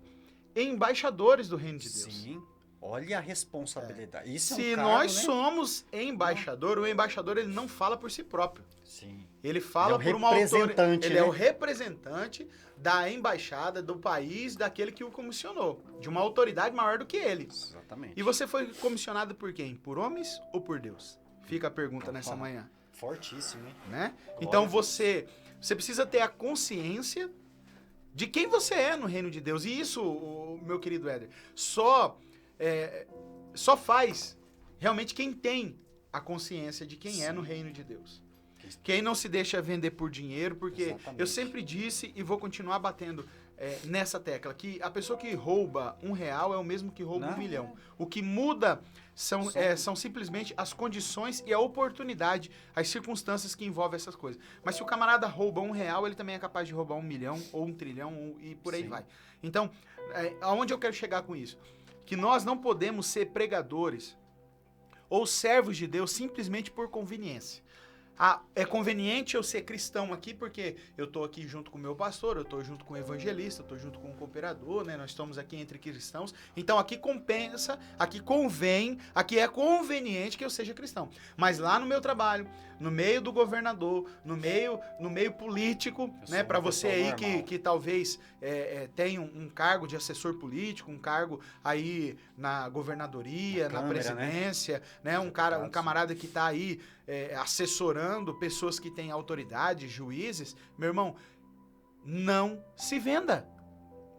embaixadores do reino de Deus. Sim. Olha a responsabilidade. Isso Se é um cargo, nós né? somos embaixador, o embaixador ele não fala por si próprio. Sim. Ele fala Ele é o por uma autoridade. representante, Ele né? é o representante da embaixada, do país, daquele que o comissionou. De uma autoridade maior do que ele. Exatamente. E você foi comissionado por quem? Por homens ou por Deus? Fica a pergunta nessa manhã. Fortíssimo, hein? Né? Glória Então a Deus. você precisa ter a consciência de quem você é no reino de Deus. E isso, meu querido Éder, só faz realmente quem tem a consciência de quem é no reino de Deus. Quem não se deixa vender por dinheiro, porque Exatamente. eu sempre disse e vou continuar batendo nessa tecla, que a pessoa que rouba R$1 é o mesmo que rouba Não, 1 milhão. O que muda são simplesmente as condições e a oportunidade, as circunstâncias que envolvem essas coisas. Mas se o camarada rouba R$1, ele também é capaz de roubar 1 milhão ou 1 trilhão e por aí Sim. vai. Então, aonde eu quero chegar com isso? Que nós não podemos ser pregadores ou servos de Deus simplesmente por conveniência. É conveniente eu ser cristão aqui porque eu estou aqui junto com o meu pastor, eu estou junto com o evangelista, eu estou junto com o cooperador, né? Nós estamos aqui entre cristãos. Então aqui compensa, aqui convém, aqui é conveniente que eu seja cristão. Mas lá no meu trabalho, no meio do governador, no meio político, né? Para você aí que talvez tenha um cargo de assessor político, um cargo aí na governadoria, na presidência, né? Um camarada que está aí assessorando pessoas que têm autoridade, juízes, meu irmão, não se venda.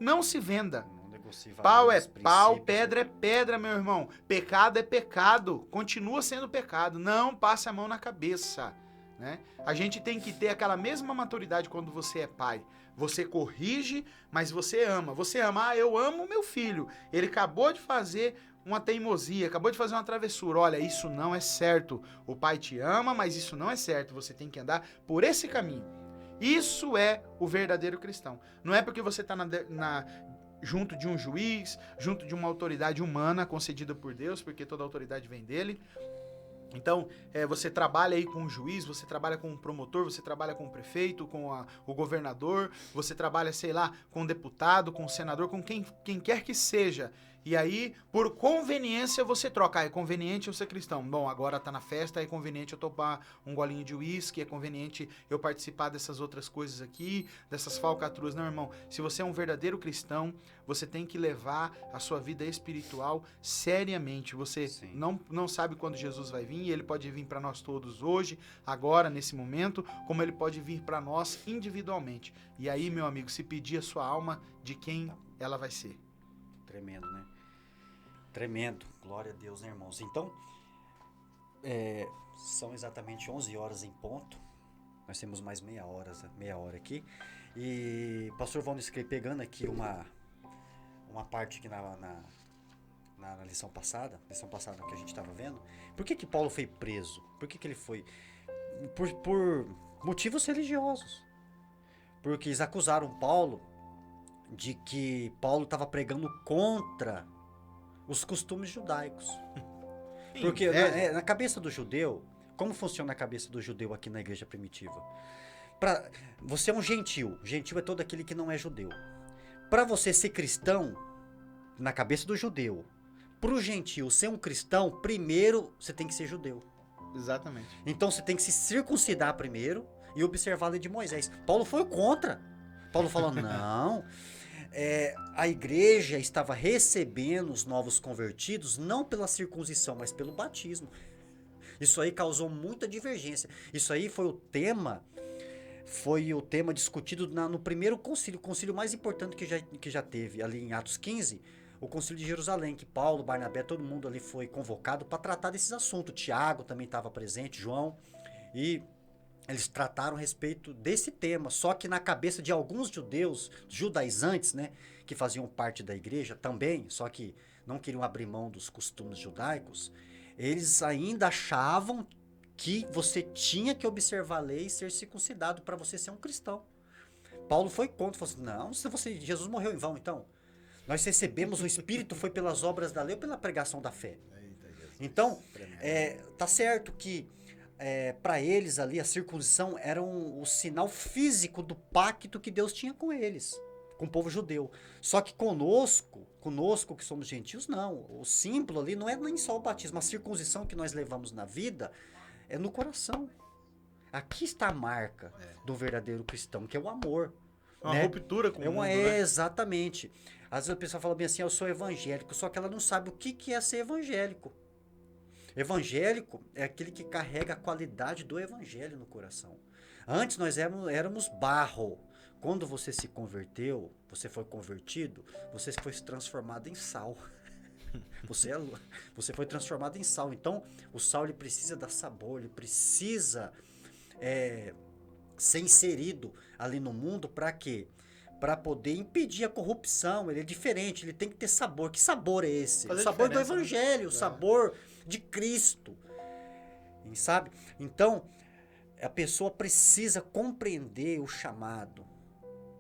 Não se venda. Pau é pau, pedra é pedra, meu irmão. Pecado é pecado. Continua sendo pecado. Não passe a mão na cabeça, né? A gente tem que ter aquela mesma maturidade quando você é pai. Você corrige, mas você ama. Você ama, eu amo meu filho. Ele acabou de fazer uma teimosia, acabou de fazer uma travessura. Olha, isso não é certo. O pai te ama, mas isso não é certo. Você tem que andar por esse caminho. Isso é o verdadeiro cristão. Não é porque você está junto de um juiz, junto de uma autoridade humana concedida por Deus, porque toda autoridade vem dele. Então, você trabalha aí com um juiz, você trabalha com um promotor, você trabalha com o prefeito, com o governador, você trabalha, sei lá, com um deputado, com um senador, com quem quer que seja. E aí, por conveniência, você troca. É conveniente eu ser cristão. Bom, agora tá na festa, é conveniente eu tomar um golinho de uísque, é conveniente eu participar dessas outras coisas aqui, dessas falcatruas. Não, irmão, se você é um verdadeiro cristão, você tem que levar a sua vida espiritual seriamente. Você não sabe quando Jesus vai vir, e ele pode vir para nós todos hoje, agora, nesse momento, como ele pode vir para nós individualmente. E aí, meu amigo, se pedir a sua alma, de quem ela vai ser? Tremendo, né? Tremendo. Glória a Deus, né, irmãos? Então, são exatamente 11 horas em ponto. Nós temos mais meia hora aqui. E pastor Valnes, pegando aqui uma parte aqui na lição passada que a gente estava vendo. Por que Paulo foi preso? Por que ele foi? Por motivos religiosos. Porque eles acusaram Paulo de que Paulo estava pregando contra os costumes judaicos. Porque na cabeça do judeu, como funciona a cabeça do judeu aqui na igreja primitiva? Você é um gentil. Gentil é todo aquele que não é judeu. Para você ser cristão, na cabeça do judeu, para o gentil ser um cristão, primeiro você tem que ser judeu. Exatamente. Então você tem que se circuncidar primeiro e observar a lei de Moisés. Paulo foi contra. Paulo falou, não... a igreja estava recebendo os novos convertidos não pela circuncisão, mas pelo batismo. Isso aí causou muita divergência. Isso aí foi o tema discutido no primeiro concílio, o concílio mais importante que já teve, ali em Atos 15, o concílio de Jerusalém, que Paulo, Barnabé, todo mundo ali foi convocado para tratar desses assuntos. Tiago também estava presente, João, e eles trataram a respeito desse tema, só que na cabeça de alguns judaizantes, né, que faziam parte da igreja também, só que não queriam abrir mão dos costumes judaicos, eles ainda achavam que você tinha que observar a lei e ser circuncidado para você ser um cristão. Paulo foi contra, falou assim, não, se você, Jesus morreu em vão, então. Nós recebemos o Espírito, foi pelas obras da lei ou pela pregação da fé. Então, tá certo que para eles ali a circuncisão era o sinal físico do pacto que Deus tinha com eles, com o povo judeu. Só que conosco que somos gentios, não. O símbolo ali não é nem só o batismo, a circuncisão que nós levamos na vida é no coração. Aqui está a marca do verdadeiro cristão, que é o amor. Uma ruptura com o mundo, né? Exatamente. Às vezes a pessoa fala bem assim, eu sou evangélico, só que ela não sabe o que é ser evangélico. Evangélico é aquele que carrega a qualidade do evangelho no coração. Antes nós éramos barro. Quando você se converteu, você foi convertido, você foi transformado em sal. Você foi transformado em sal. Então, o sal ele precisa dar sabor, ele precisa ser inserido ali no mundo para quê? Para poder impedir a corrupção. Ele é diferente, ele tem que ter sabor. Que sabor é esse? O sabor do evangelho, o sabor de Cristo. Sabe? Então, a pessoa precisa compreender o chamado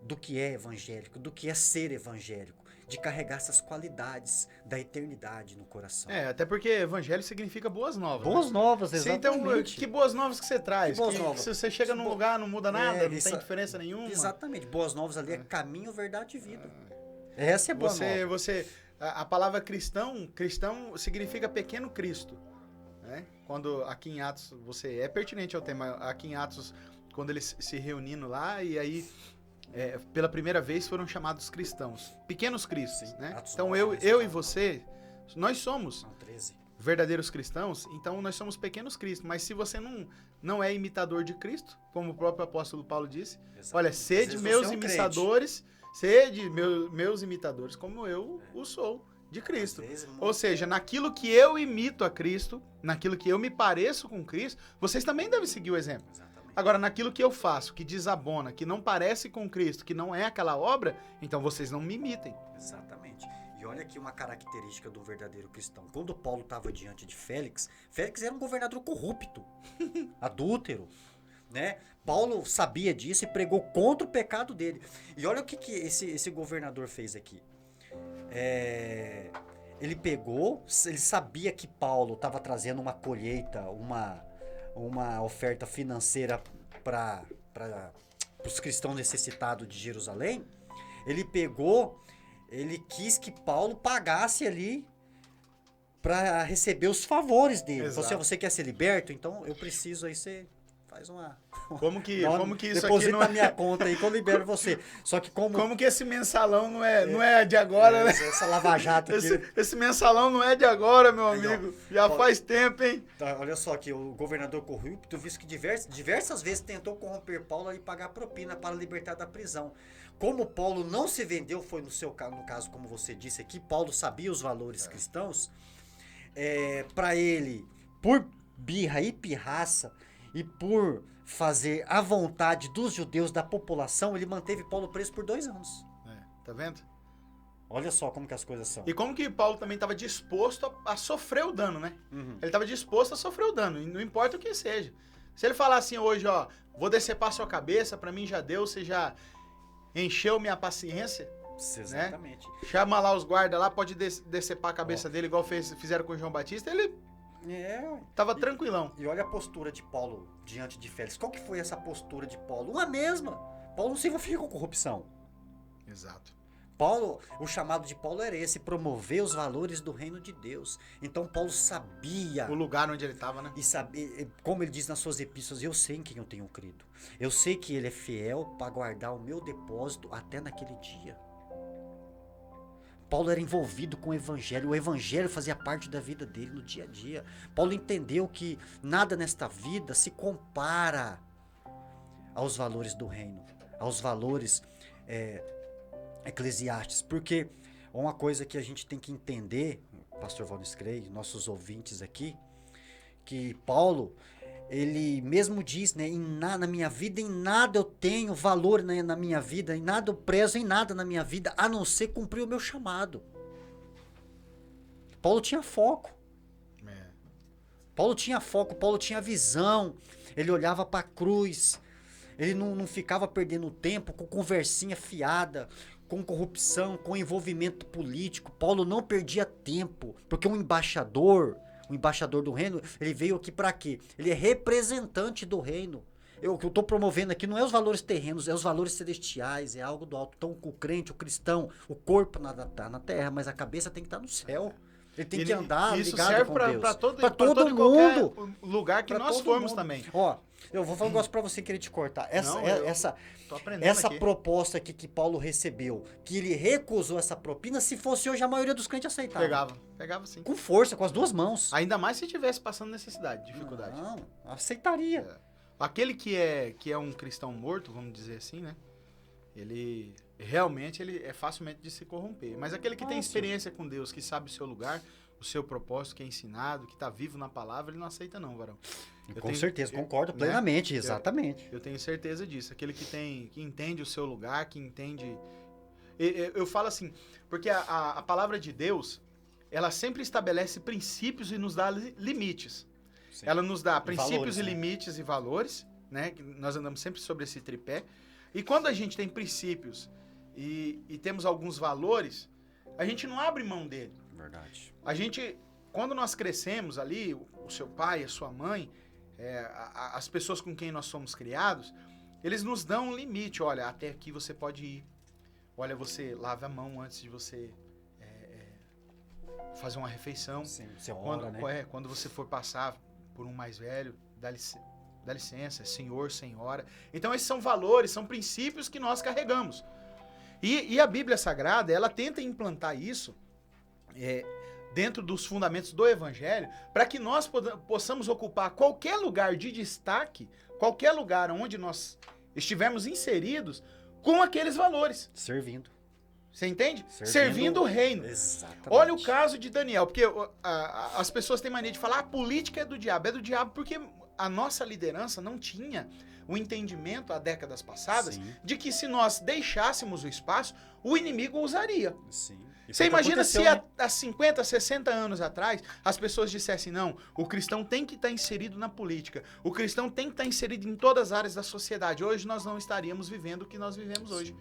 do que é evangélico, do que é ser evangélico, de carregar essas qualidades da eternidade no coração. Até porque evangelho significa boas novas. Boas novas, exatamente. Então, que boas novas que você traz? Que boas novas. Se você chega num lugar, não muda nada, não tem diferença nenhuma. Exatamente. Boas novas ali é caminho, verdade e vida. Essa é boa nova. A palavra cristão significa pequeno Cristo. Né? Quando aqui em Atos, é pertinente ao tema, aqui em Atos, quando eles se reunindo lá, e aí, pela primeira vez foram chamados cristãos. Pequenos cristos, né? Então eu e você, nós somos verdadeiros cristãos, então nós somos pequenos cristos. Mas se você não é imitador de Cristo, como o próprio apóstolo Paulo disse, olha, sede meus imitadores, sede meus imitadores, como eu o sou de Cristo. Ou seja, naquilo que eu imito a Cristo, naquilo que eu me pareço com Cristo, vocês também devem seguir o exemplo. Agora, naquilo que eu faço, que desabona, que não parece com Cristo, que não é aquela obra, então vocês não me imitem. Exatamente. E olha aqui uma característica do verdadeiro cristão. Quando Paulo estava diante de Félix era um governador corrupto, adúltero, né? Paulo sabia disso e pregou contra o pecado dele. E olha o que esse governador fez aqui. Ele sabia que Paulo estava trazendo uma colheita, uma oferta financeira para os cristãos necessitados de Jerusalém. Ele quis que Paulo pagasse ali para receber os favores dele. Você quer ser liberto? Então eu preciso aí você faz uma... Como que isso deposita aqui não é... a minha conta aí que eu libero você. Só que como que esse mensalão não é de agora, né? Essa lava-jato aqui. Esse mensalão não é de agora, meu amigo. Já faz tempo, hein? Tá, olha só aqui, o governador corrupto, visto que diversas vezes tentou corromper Paulo e pagar propina para libertar da prisão. Como Paulo não se vendeu, foi no caso, como você disse aqui, Paulo sabia os valores cristãos, para ele, por birra e pirraça, e por fazer a vontade dos judeus, da população, ele manteve Paulo preso por 2 anos. Tá vendo? Olha só como que as coisas são. E como que Paulo também estava disposto a sofrer o dano, né? Ele estava disposto a sofrer o dano, não importa o que seja. Se ele falar assim hoje, ó, vou decepar sua cabeça, pra mim já deu, você já encheu minha paciência. Exatamente. Né? Chama lá os guardas lá, pode decepar a cabeça dele, igual fizeram com o João Batista, ele... Tava tranquilão. E olha a postura de Paulo diante de Félix. Qual que foi essa postura de Paulo? Uma mesma. Paulo não se envolvia com corrupção. Exato. O chamado de Paulo era esse, promover os valores do reino de Deus. Então Paulo sabia... O lugar onde ele estava, né? E sabia, como ele diz nas suas epístolas, eu sei em quem eu tenho crido. Eu sei que ele é fiel para guardar o meu depósito até naquele dia. Paulo era envolvido com o evangelho fazia parte da vida dele no dia a dia. Paulo entendeu que nada nesta vida se compara aos valores do reino, aos valores eclesiásticos, porque uma coisa que a gente tem que entender, pastor Valdes Crey, nossos ouvintes aqui, que Paulo, ele mesmo diz, né, na minha vida, em nada eu tenho valor, né, na minha vida, em nada eu prezo, em nada na minha vida, a não ser cumprir o meu chamado. Paulo tinha foco. Paulo tinha foco, Paulo tinha visão. Ele olhava para a cruz. Ele não ficava perdendo tempo com conversinha fiada, com corrupção, com envolvimento político. Paulo não perdia tempo, porque o embaixador do reino, ele veio aqui para quê? Ele é representante do reino. O que eu estou promovendo aqui não é os valores terrenos, é os valores celestiais, é algo do alto. Então, o crente, o cristão, o corpo está na terra, mas a cabeça tem que estar no céu. Ele tem que andar isso ligado serve com Deus. Para todo mundo. Qualquer lugar que nós formos mundo. também. Ó, eu vou falar um negócio para você querer te cortar. Essa aqui. proposta aqui que Paulo recebeu, que ele recusou essa propina, se fosse hoje a maioria dos crentes aceitava. Pegava sim. Com força, com as duas mãos. Ainda mais se estivesse passando necessidade, dificuldade. Não, aceitaria. Aquele que é um cristão morto, vamos dizer assim, né? Ele realmente é facilmente de se corromper. Mas aquele que tem experiência com Deus, que sabe o seu lugar, o seu propósito, que é ensinado, que está vivo na palavra, ele não aceita não, varão. Com certeza, concordo plenamente, exatamente. Eu tenho certeza disso. Aquele que entende o seu lugar, que entende... Eu falo assim, porque a palavra de Deus, ela sempre estabelece princípios e nos dá limites. Sim. Ela nos dá princípios e limites e valores, né? Nós andamos sempre sobre esse tripé. E quando a gente tem princípios e temos alguns valores, a gente não abre mão dele. Verdade. A gente, quando nós crescemos ali, o seu pai, a sua mãe, as pessoas com quem nós somos criados, eles nos dão um limite. Olha, até aqui você pode ir. Olha, você lave a mão antes de você fazer uma refeição. Sim, você ora, né? Quando você for passar por um mais velho, dá licença, senhor, senhora. Então esses são valores, são princípios que nós carregamos. E a Bíblia Sagrada, ela tenta implantar isso dentro dos fundamentos do Evangelho, para que nós possamos ocupar qualquer lugar de destaque, qualquer lugar onde nós estivermos inseridos, com aqueles valores. Servindo. Você entende? Servindo o reino. Exatamente. Olha o caso de Daniel, porque as pessoas têm mania de falar a política é do diabo. É do diabo porque a nossa liderança não tinha o entendimento há décadas passadas, sim, de que se nós deixássemos o espaço, o inimigo usaria. Sim. Você imagina se há 50, 60 anos atrás, as pessoas dissessem, não, o cristão tem que estar inserido na política, o cristão tem que estar inserido em todas as áreas da sociedade. Hoje nós não estaríamos vivendo o que nós vivemos hoje.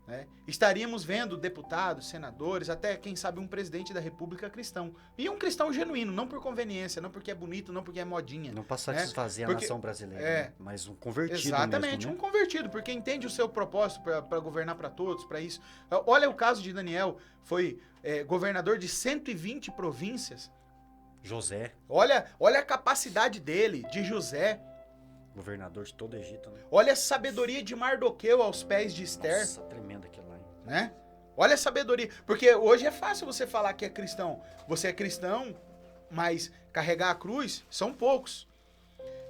Né? Estaríamos vendo deputados, senadores, até quem sabe um presidente da República cristão. E um cristão genuíno, não por conveniência, não porque é bonito, não porque é modinha. Não para satisfazer a nação brasileira, né? Mas um convertido. Exatamente, mesmo, né? Um convertido, porque entende o seu propósito para governar para todos, para isso. Olha o caso de Daniel, foi governador de 120 províncias. José. Olha a capacidade dele, de José. Governador de todo o Egito, né? Olha a sabedoria de Mardoqueu aos pés de Esther. Nossa, tremendo aquilo lá. Né? Olha a sabedoria. Porque hoje é fácil você falar que é cristão. Você é cristão, mas carregar a cruz são poucos.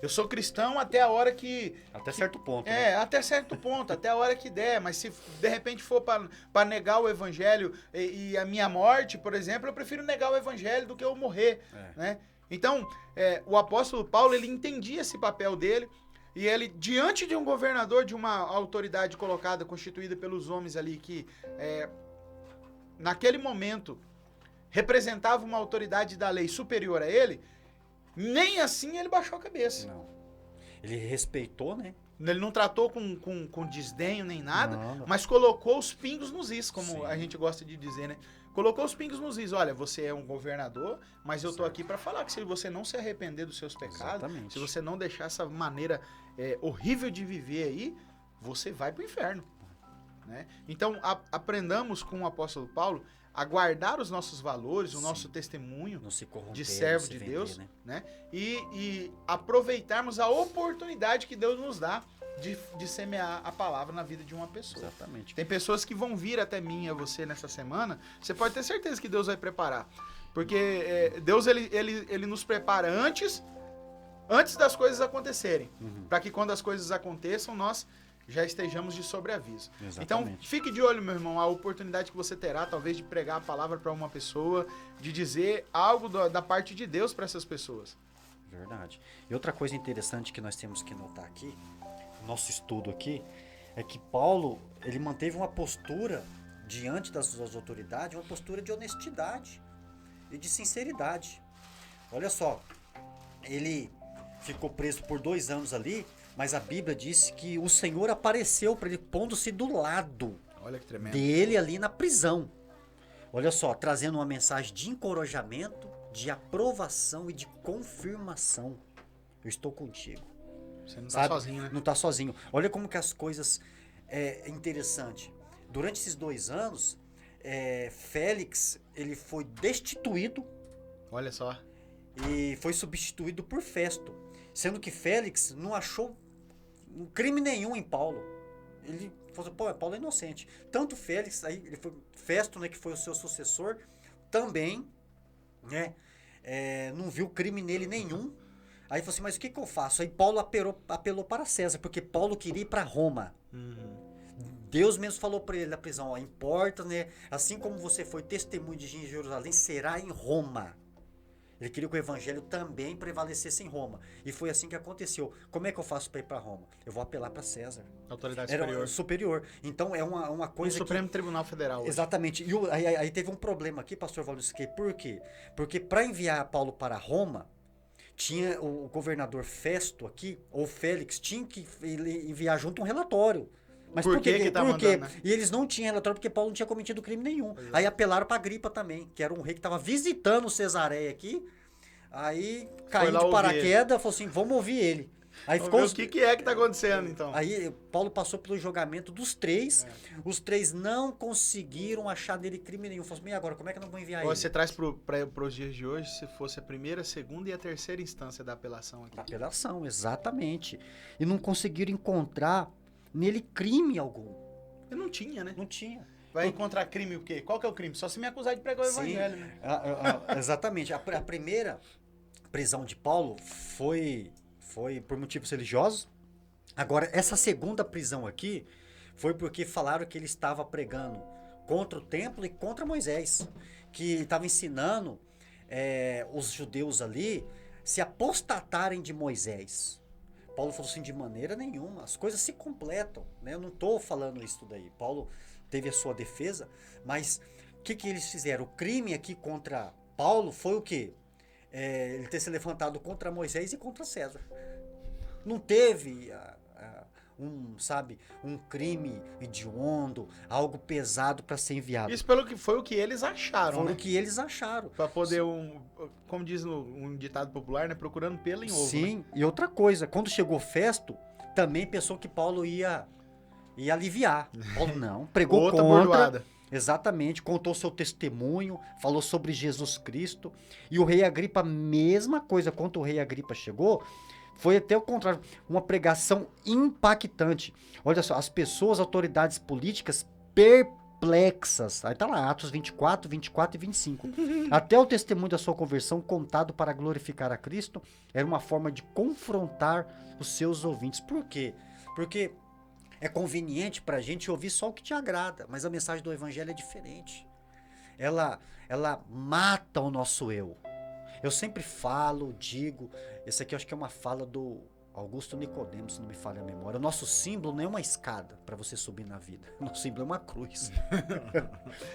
Eu sou cristão até a hora que... Até certo ponto. né? Até certo ponto, até a hora que der. Mas se de repente for para negar o evangelho e a minha morte, por exemplo, eu prefiro negar o evangelho do que eu morrer. Né? Então, o apóstolo Paulo, ele entendia esse papel dele, e ele, diante de um governador, de uma autoridade colocada, constituída pelos homens ali, que naquele momento representava uma autoridade da lei superior a ele, nem assim ele baixou a cabeça. Não. Ele respeitou, né? Ele não tratou com desdenho nem nada, não. Mas colocou os pingos nos is, como Sim. a gente gosta de dizer, né? Colocou os pingos nos is. Olha, você é um governador, mas eu tô aqui para falar que se você não se arrepender dos seus pecados, exatamente, se você não deixar essa maneira horrível de viver aí, você vai pro inferno. Né? Então, aprendamos com o apóstolo Paulo a guardar os nossos valores, o nosso testemunho não se corromper, de servo de Deus, né? E aproveitarmos a oportunidade que Deus nos dá de semear a palavra na vida de uma pessoa. Exatamente. Tem pessoas que vão vir até mim e a você nessa semana, você pode ter certeza que Deus vai preparar. Porque Deus, ele nos prepara antes das coisas acontecerem. Para que quando as coisas aconteçam, nós já estejamos de sobreaviso. Exatamente. Então, fique de olho, meu irmão, a oportunidade que você terá, talvez, de pregar a palavra para uma pessoa, de dizer algo da parte de Deus para essas pessoas. Verdade. E outra coisa interessante que nós temos que notar aqui, no nosso estudo aqui, é que Paulo, ele manteve uma postura diante das suas autoridades, uma postura de honestidade e de sinceridade. Olha só, ele ficou preso por 2 anos ali, mas a Bíblia disse que o Senhor apareceu para ele, pondo-se do lado Olha que tremendo. dele ali na prisão. Olha só, trazendo uma mensagem de encorajamento, de aprovação e de confirmação. Eu estou contigo. Você não tá Sabe? sozinho, né? Não está sozinho. Olha como que as coisas é interessante. Durante esses 2 anos, Félix ele foi destituído Olha só. e foi substituído por Festo, sendo que Félix não achou crime nenhum em Paulo. Ele falou, pô, Paulo é inocente. Tanto Félix, aí ele foi Festo, né, que foi o seu sucessor, também, né, não viu crime nele nenhum. Aí falou assim, mas o que eu faço? Aí Paulo apelou para César, porque Paulo queria ir para Roma. Deus mesmo falou para ele na prisão, ó, importa, né, assim como você foi testemunho de Jerusalém, será em Roma. Ele queria que o evangelho também prevalecesse em Roma. E foi assim que aconteceu. Como é que eu faço para ir para Roma? Eu vou apelar para César. Autoridade Era superior. superior. Então é uma coisa O que... Supremo Tribunal Federal. Hoje. Exatamente. E aí teve um problema aqui, pastor Valdisque. Por quê? Porque para enviar Paulo para Roma, tinha o governador Festo aqui, ou Félix, tinha que ele enviar junto um relatório. Mas Por que tá por quê? mandando, né? E eles não tinham relatório porque Paulo não tinha cometido crime nenhum. Aí apelaram para Agripa também, que era um rei que estava visitando Cesareia aqui. Aí caiu lá de ouvir paraquedas, falou assim, vamos ouvir ele. Aí ficou O que é que tá acontecendo, então? Aí Paulo passou pelo julgamento dos 3. Os 3 não conseguiram achar nele crime nenhum. Falou assim, e agora, como é que não vou enviar ele? Você traz para os dias de hoje, se fosse a primeira, a segunda e a terceira instância da apelação aqui. Apelação, exatamente. E não conseguiram encontrar nele crime algum. Eu não tinha, né? Não tinha. Vai encontrar crime o quê? Qual que é o crime? Só se me acusar de pregar o Sim, evangelho, né? exatamente. A primeira prisão de Paulo foi por motivos religiosos. Agora, essa segunda prisão aqui foi porque falaram que ele estava pregando contra o templo e contra Moisés, que estava ensinando os judeus ali se apostatarem de Moisés. Paulo falou assim, de maneira nenhuma, as coisas se completam, né? Eu não estou falando isso daí. Paulo teve a sua defesa, mas o que eles fizeram? O crime aqui contra Paulo foi o quê? Ele ter se levantado contra Moisés e contra César. Não teve um crime hediondo, algo pesado para ser enviado. Isso foi o que eles acharam, Foi né? o que eles acharam. Para poder, como diz um ditado popular, né? Procurando pelo em ovo. Sim, né? e outra coisa, quando chegou Festo, também pensou que Paulo ia aliviar. Paulo não, pregou Outra contra. bordoada. Exatamente, contou seu testemunho, falou sobre Jesus Cristo. E o rei Agripa, mesma coisa, quando o rei Agripa chegou, foi até o contrário, uma pregação impactante. Olha só, as pessoas, autoridades políticas perplexas. Aí tá lá, Atos 24, 24 e 25. Até o testemunho da sua conversão, contado para glorificar a Cristo, era uma forma de confrontar os seus ouvintes. Por quê? Porque é conveniente pra gente ouvir só o que te agrada, mas a mensagem do evangelho é diferente. Ela mata o nosso eu. Eu sempre falo, digo, esse aqui eu acho que é uma fala do Augusto Nicodemo, se não me falha a memória. O nosso símbolo não é uma escada para você subir na vida. O nosso símbolo é uma cruz.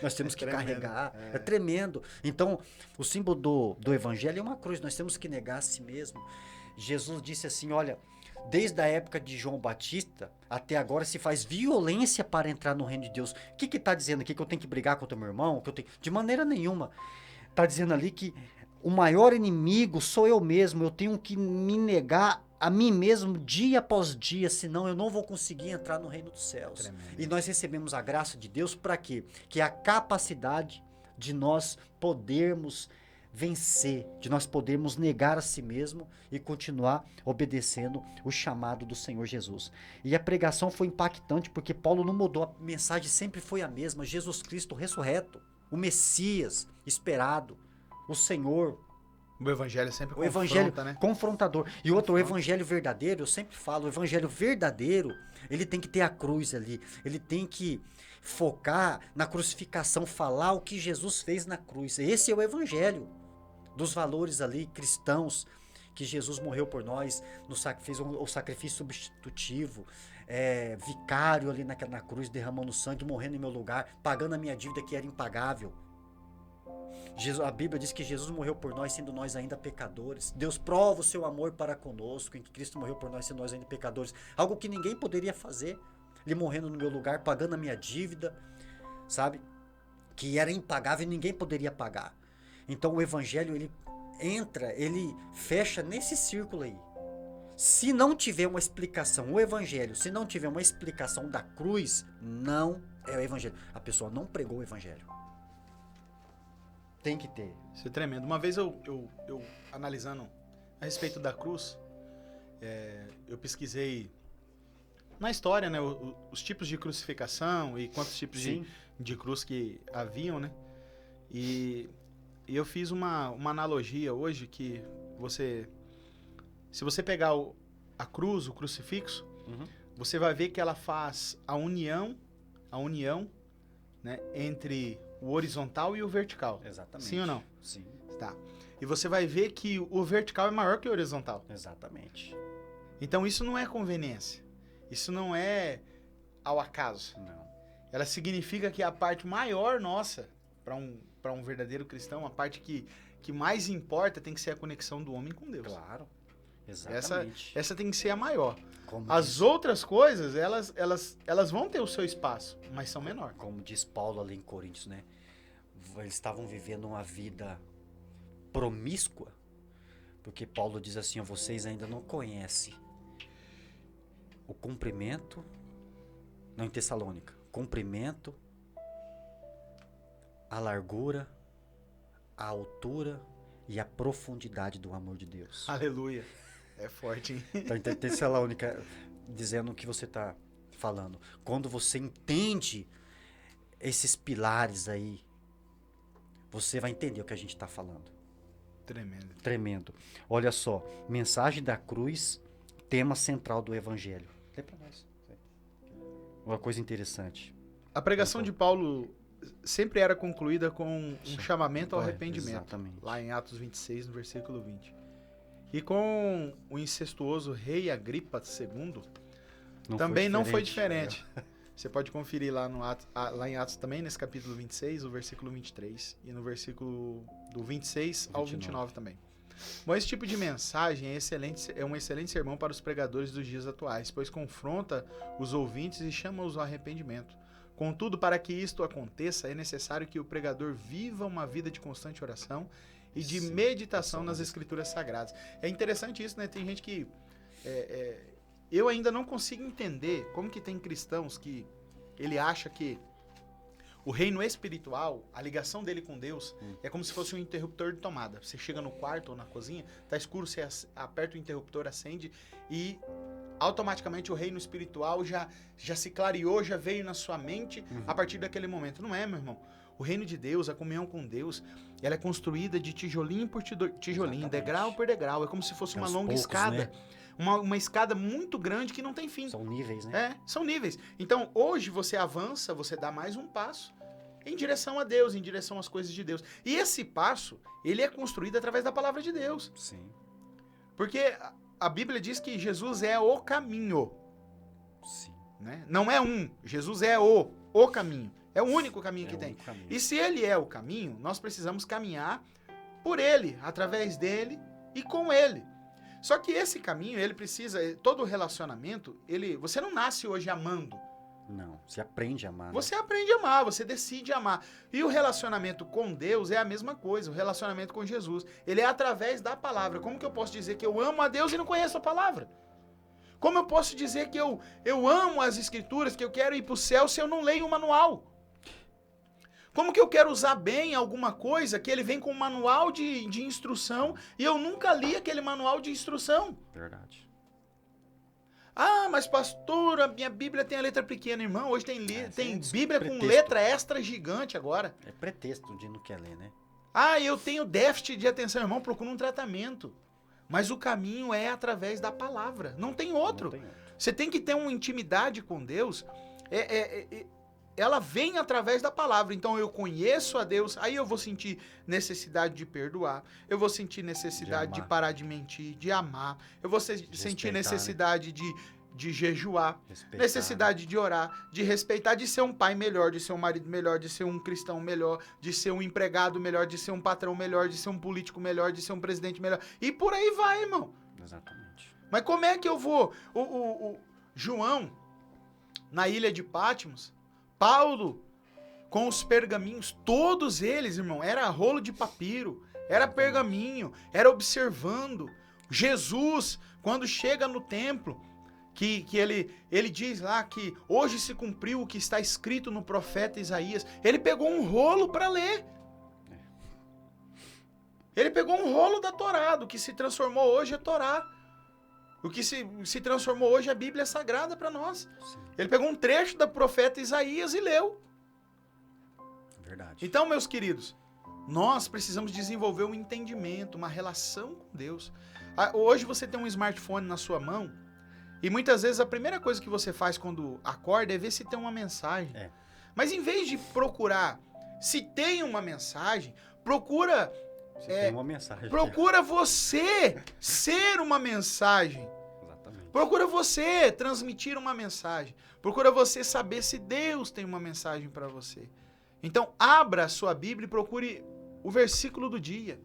Nós temos que tremendo. carregar. É tremendo. Então, o símbolo do evangelho é uma cruz. Nós temos que negar a si mesmo. Jesus disse assim, olha, desde a época de João Batista até agora se faz violência para entrar no reino de Deus. O que está dizendo aqui? Que eu tenho que brigar contra o meu irmão? Que eu tenho... De maneira nenhuma. Está dizendo ali que o maior inimigo sou eu mesmo. Eu tenho que me negar a mim mesmo dia após dia, senão eu não vou conseguir entrar no reino dos céus. Tremendo. E nós recebemos a graça de Deus para quê? Que é a capacidade de nós podermos vencer, de nós podermos negar a si mesmo e continuar obedecendo o chamado do Senhor Jesus. E a pregação foi impactante porque Paulo não mudou, a mensagem sempre foi a mesma, Jesus Cristo ressurreto, o Messias esperado, o Senhor. O evangelho sempre O evangelho né? confrontador. E outro, o evangelho verdadeiro, eu sempre falo, o evangelho verdadeiro, ele tem que ter a cruz ali, ele tem que focar na crucificação, falar o que Jesus fez na cruz. Esse é o evangelho dos valores ali cristãos, que Jesus morreu por nós, fez o sacrifício substitutivo, vicário ali na cruz, derramando sangue, morrendo em meu lugar, pagando a minha dívida que era impagável. A Bíblia diz que Jesus morreu por nós, sendo nós ainda pecadores. Deus prova o seu amor para conosco, em que Cristo morreu por nós, sendo nós ainda pecadores. Algo que ninguém poderia fazer. Ele morrendo no meu lugar, pagando a minha dívida, sabe? Que era impagável e ninguém poderia pagar. Então o evangelho, ele entra, ele fecha nesse círculo aí. Se não tiver uma explicação, o evangelho, se não tiver uma explicação da cruz, não é o evangelho. A pessoa não pregou o evangelho. Tem que ter. Isso é tremendo. Uma vez eu analisando a respeito da cruz, eu pesquisei na história, né, os tipos de crucificação e quantos tipos de cruz que haviam, né? E eu fiz uma analogia hoje que se você pegar a cruz, o crucifixo, você vai ver que ela faz a união, né, entre o horizontal e o vertical. Exatamente. Sim ou não? Sim. Tá. E você vai ver que o vertical é maior que o horizontal. Exatamente. Então isso não é conveniência. Isso não é ao acaso. Não. Ela significa que a parte maior nossa, para um verdadeiro cristão, a parte que mais importa tem que ser a conexão do homem com Deus. Claro. Exatamente. Essa tem que ser a maior. Como As diz, outras coisas, elas vão ter o seu espaço, mas são menor. como diz Paulo ali em Coríntios, né? Eles estavam vivendo uma vida promíscua, porque Paulo diz assim, ó, vocês ainda não conhecem o comprimento, não em Tessalônica, comprimento, a largura, a altura e a profundidade do amor de Deus. Aleluia. É forte, hein? Então, em Tessalônica, dizendo o que você está falando. Quando você entende esses pilares aí, você vai entender o que a gente está falando. Tremendo. Tremendo. Olha só, mensagem da cruz, tema central do evangelho. Lê para nós. Uma coisa interessante. A pregação de Paulo sempre era concluída com um chamamento ao arrependimento. Exatamente. Lá em Atos 26, no versículo 20. E com o incestuoso rei Agripa II, também não foi diferente. Você pode conferir lá, lá em Atos também, nesse capítulo 26, o versículo 23. E no versículo do 26 ao 29 também. Bom, esse tipo de mensagem é um excelente sermão para os pregadores dos dias atuais, pois confronta os ouvintes e chama-os ao arrependimento. Contudo, para que isto aconteça, é necessário que o pregador viva uma vida de constante oração e de meditação nas escrituras sagradas. É interessante isso, né? Tem gente que... eu ainda não consigo entender como que tem cristãos que ele acha que o reino espiritual, a ligação dele com Deus, é como se fosse um interruptor de tomada. Você chega no quarto ou na cozinha, tá escuro, você aperta o interruptor, acende e automaticamente o reino espiritual já se clareou, já veio na sua mente a partir daquele momento. Não é, meu irmão. O reino de Deus, a comunhão com Deus, ela é construída de tijolinho por tijolinho, degrau por degrau. É como se fosse uma longa escada. Né? Uma escada muito grande que não tem fim. São níveis, né? São níveis. Então, hoje você avança, você dá mais um passo em direção a Deus, em direção às coisas de Deus. E esse passo, ele é construído através da palavra de Deus. Sim. Porque a Bíblia diz que Jesus é o caminho. Sim. Né? Não é um. Jesus é o caminho. É o único caminho que tem. Caminho. E se ele é o caminho, nós precisamos caminhar por ele, através dele e com ele. Só que esse caminho, ele precisa, todo relacionamento, você não nasce hoje amando. Não, você aprende a amar. Né? Você aprende a amar, você decide amar. E o relacionamento com Deus é a mesma coisa, o relacionamento com Jesus. Ele é através da palavra. Como que eu posso dizer que eu amo a Deus e não conheço a palavra? Como eu posso dizer que eu amo as escrituras, que eu quero ir para o céu se eu não leio o manual? Como que eu quero usar bem alguma coisa que ele vem com um manual de instrução e eu nunca li aquele manual de instrução? Verdade. Ah, mas pastor, a minha Bíblia tem a letra pequena, irmão. Hoje tem Bíblia com pretexto. letra extra gigante agora. É pretexto de não quer ler, né? Ah, eu tenho déficit de atenção, irmão. Procura um tratamento. Mas o caminho é através da palavra. Não tem outro. Não tem outro. Você tem que ter uma intimidade com Deus. Ela vem através da palavra. Então eu conheço a Deus, aí eu vou sentir necessidade de perdoar, eu vou sentir necessidade de parar de mentir, de amar, eu vou sentir necessidade de de jejuar, Respeitar, necessidade de orar, de respeitar, de ser um pai melhor, de ser um marido melhor, de ser um cristão melhor, de ser um empregado melhor, de ser um patrão melhor, de ser um político melhor, de ser um presidente melhor. E por aí vai, irmão. Exatamente. Mas como é que eu vou... O João, na ilha de Patmos, Paulo, com os pergaminhos, todos eles, irmão, era rolo de papiro, era pergaminho, era observando. Jesus, quando chega no templo, que ele diz lá que hoje se cumpriu o que está escrito no profeta Isaías, ele pegou um rolo para ler. Ele pegou um rolo da Torá, do que se transformou hoje é Torá. O que se transformou hoje é a Bíblia Sagrada para nós. Sim. Ele pegou um trecho do profeta Isaías e leu. Verdade. Então, meus queridos, nós precisamos desenvolver um entendimento, uma relação com Deus. Hoje você tem um smartphone na sua mão e muitas vezes a primeira coisa que você faz quando acorda é ver se tem uma mensagem. É. Mas em vez de procurar se tem uma mensagem, procura... Você tem uma mensagem. Procura você ser uma mensagem. Exatamente. Procura você transmitir uma mensagem. Procura você saber se Deus tem uma mensagem para você. Então, abra a sua Bíblia e procure o versículo do dia.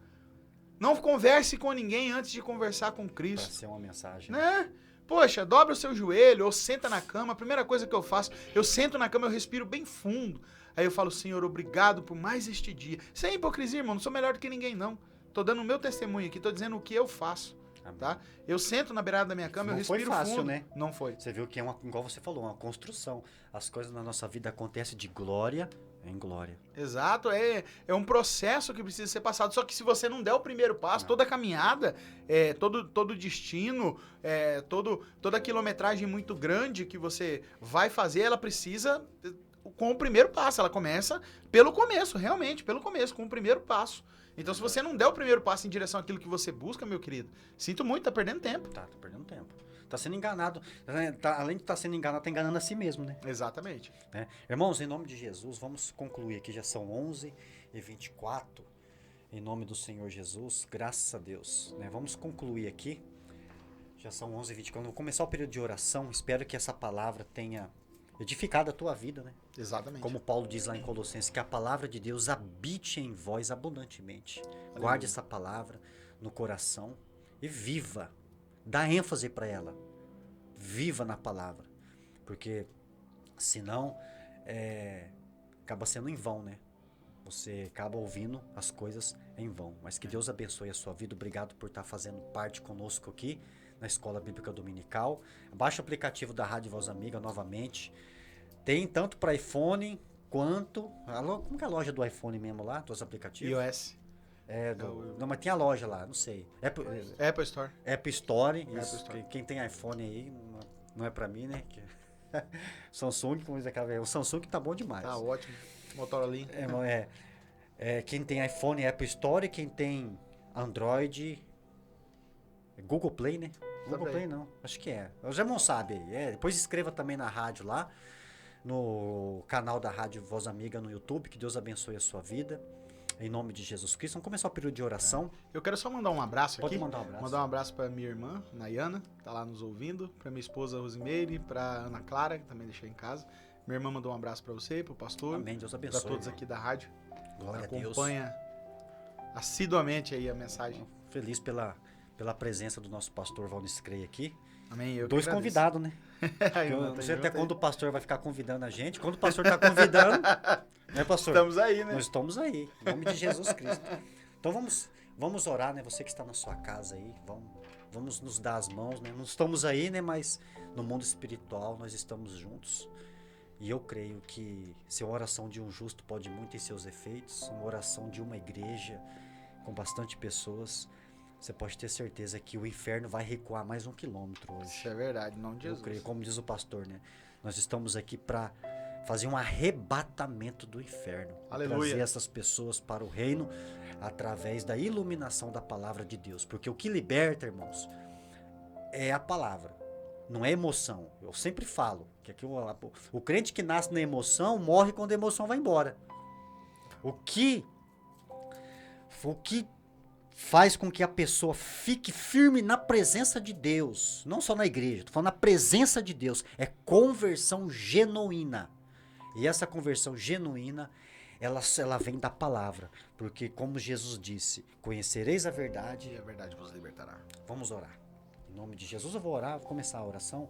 Não converse com ninguém antes de conversar com Para Cristo. ser uma mensagem. Né? Poxa, dobra o seu joelho ou senta na cama. A primeira coisa que eu faço, eu sento na cama, eu respiro bem fundo. Aí eu falo, Senhor, obrigado por mais este dia. Isso é hipocrisia, irmão. Não sou melhor do que ninguém, não. Tô dando o meu testemunho aqui, tô dizendo o que eu faço. Amém. Tá? Eu sento na beirada da minha cama, Não eu foi respiro fácil, fundo. né? Não foi. Você viu que é igual você falou, uma construção. As coisas na nossa vida acontecem de glória em glória. Exato, é um processo que precisa ser passado. Só que se você não der o primeiro passo, Não. toda a caminhada, todo destino, toda a quilometragem muito grande que você vai fazer, ela precisa com o primeiro passo. Ela começa pelo começo, realmente, pelo começo, com o primeiro passo. Então, se você não der o primeiro passo em direção àquilo que você busca, meu querido, sinto muito, tá perdendo tempo. Tá perdendo tempo. Tá sendo enganado. Além de estar sendo enganado, tá enganando a si mesmo, né? Exatamente. Irmãos, em nome de Jesus, vamos concluir aqui. Já são 11h24. Em nome do Senhor Jesus, graças a Deus. Né? Vamos concluir aqui. Já são 11h24. Vou começar o período de oração. Espero que essa palavra tenha edificado a tua vida, né? Exatamente. Como Paulo diz lá em Colossenses, que a palavra de Deus habite em vós abundantemente. Aleluia. Guarde essa palavra no coração e viva. Dá ênfase para ela. Viva na palavra. Porque senão acaba sendo em vão, né? Você acaba ouvindo as coisas em vão. Mas que Deus abençoe a sua vida. Obrigado por estar fazendo parte conosco aqui na Escola Bíblica Dominical. Baixe o aplicativo da Rádio Voz Amiga novamente. Tem tanto para iPhone quanto... Como que é a loja do iPhone mesmo lá? Dos aplicativos? iOS. Não, mas tem a loja lá, não sei. Apple Store. App Store. App Isso, Store. quem tem iPhone aí, não é pra mim, né? Samsung, como diz aquela... O Samsung tá bom demais. Tá ótimo. Motorola. Quem tem iPhone é App Store, e quem tem Android... Google Play, né? Google Também. Play não, acho que é. O Jamon sabe aí. Depois escreva também na rádio lá, no canal da Rádio Voz Amiga no YouTube. Que Deus abençoe a sua vida. Em nome de Jesus Cristo. Vamos começar o período de oração. Eu quero só mandar um abraço Pode aqui. mandar um abraço. Mandar um abraço pra minha irmã, Nayana, que tá lá nos ouvindo. Pra minha esposa, Rosimeire. Pra Ana Clara, que também deixei em casa. Minha irmã mandou um abraço pra você, pro pastor. Amém, Deus Pra abençoe. todos irmão. aqui da rádio. Glória a Deus. Acompanha assiduamente aí a mensagem. Feliz pela presença do nosso pastor Valnis Crey aqui. Amém. Eu que Dois agradeço. convidados, né? Aí, Eu mano, não tá sei até junto aí. quando o pastor vai ficar convidando a gente. Quando o pastor tá convidando, né, pastor? Estamos aí, né? Nós estamos aí, em nome de Jesus Cristo. Então vamos orar, né? Você que está na sua casa aí, vamos nos dar as mãos, né? Não estamos aí, né? Mas no mundo espiritual nós estamos juntos. E eu creio que se a oração de um justo pode muito em seus efeitos, uma oração de uma igreja com bastante pessoas, você pode ter certeza que o inferno vai recuar mais 1 quilômetro hoje. Isso é verdade, em nome de Eu Jesus. creio, como diz o pastor, né? Nós estamos aqui para fazer um arrebatamento do inferno. Aleluia. Trazer essas pessoas para o reino através da iluminação da palavra de Deus. Porque o que liberta, irmãos, é a palavra, não é emoção. Eu sempre falo que aqui o crente que nasce na emoção morre quando a emoção vai embora. O que faz com que a pessoa fique firme na presença de Deus. Não só na igreja, estou falando na presença de Deus. É conversão genuína. E essa conversão genuína, ela vem da palavra. Porque como Jesus disse, conhecereis a verdade. E a verdade vos libertará. Vamos orar. Em nome de Jesus eu vou orar, vou começar a oração.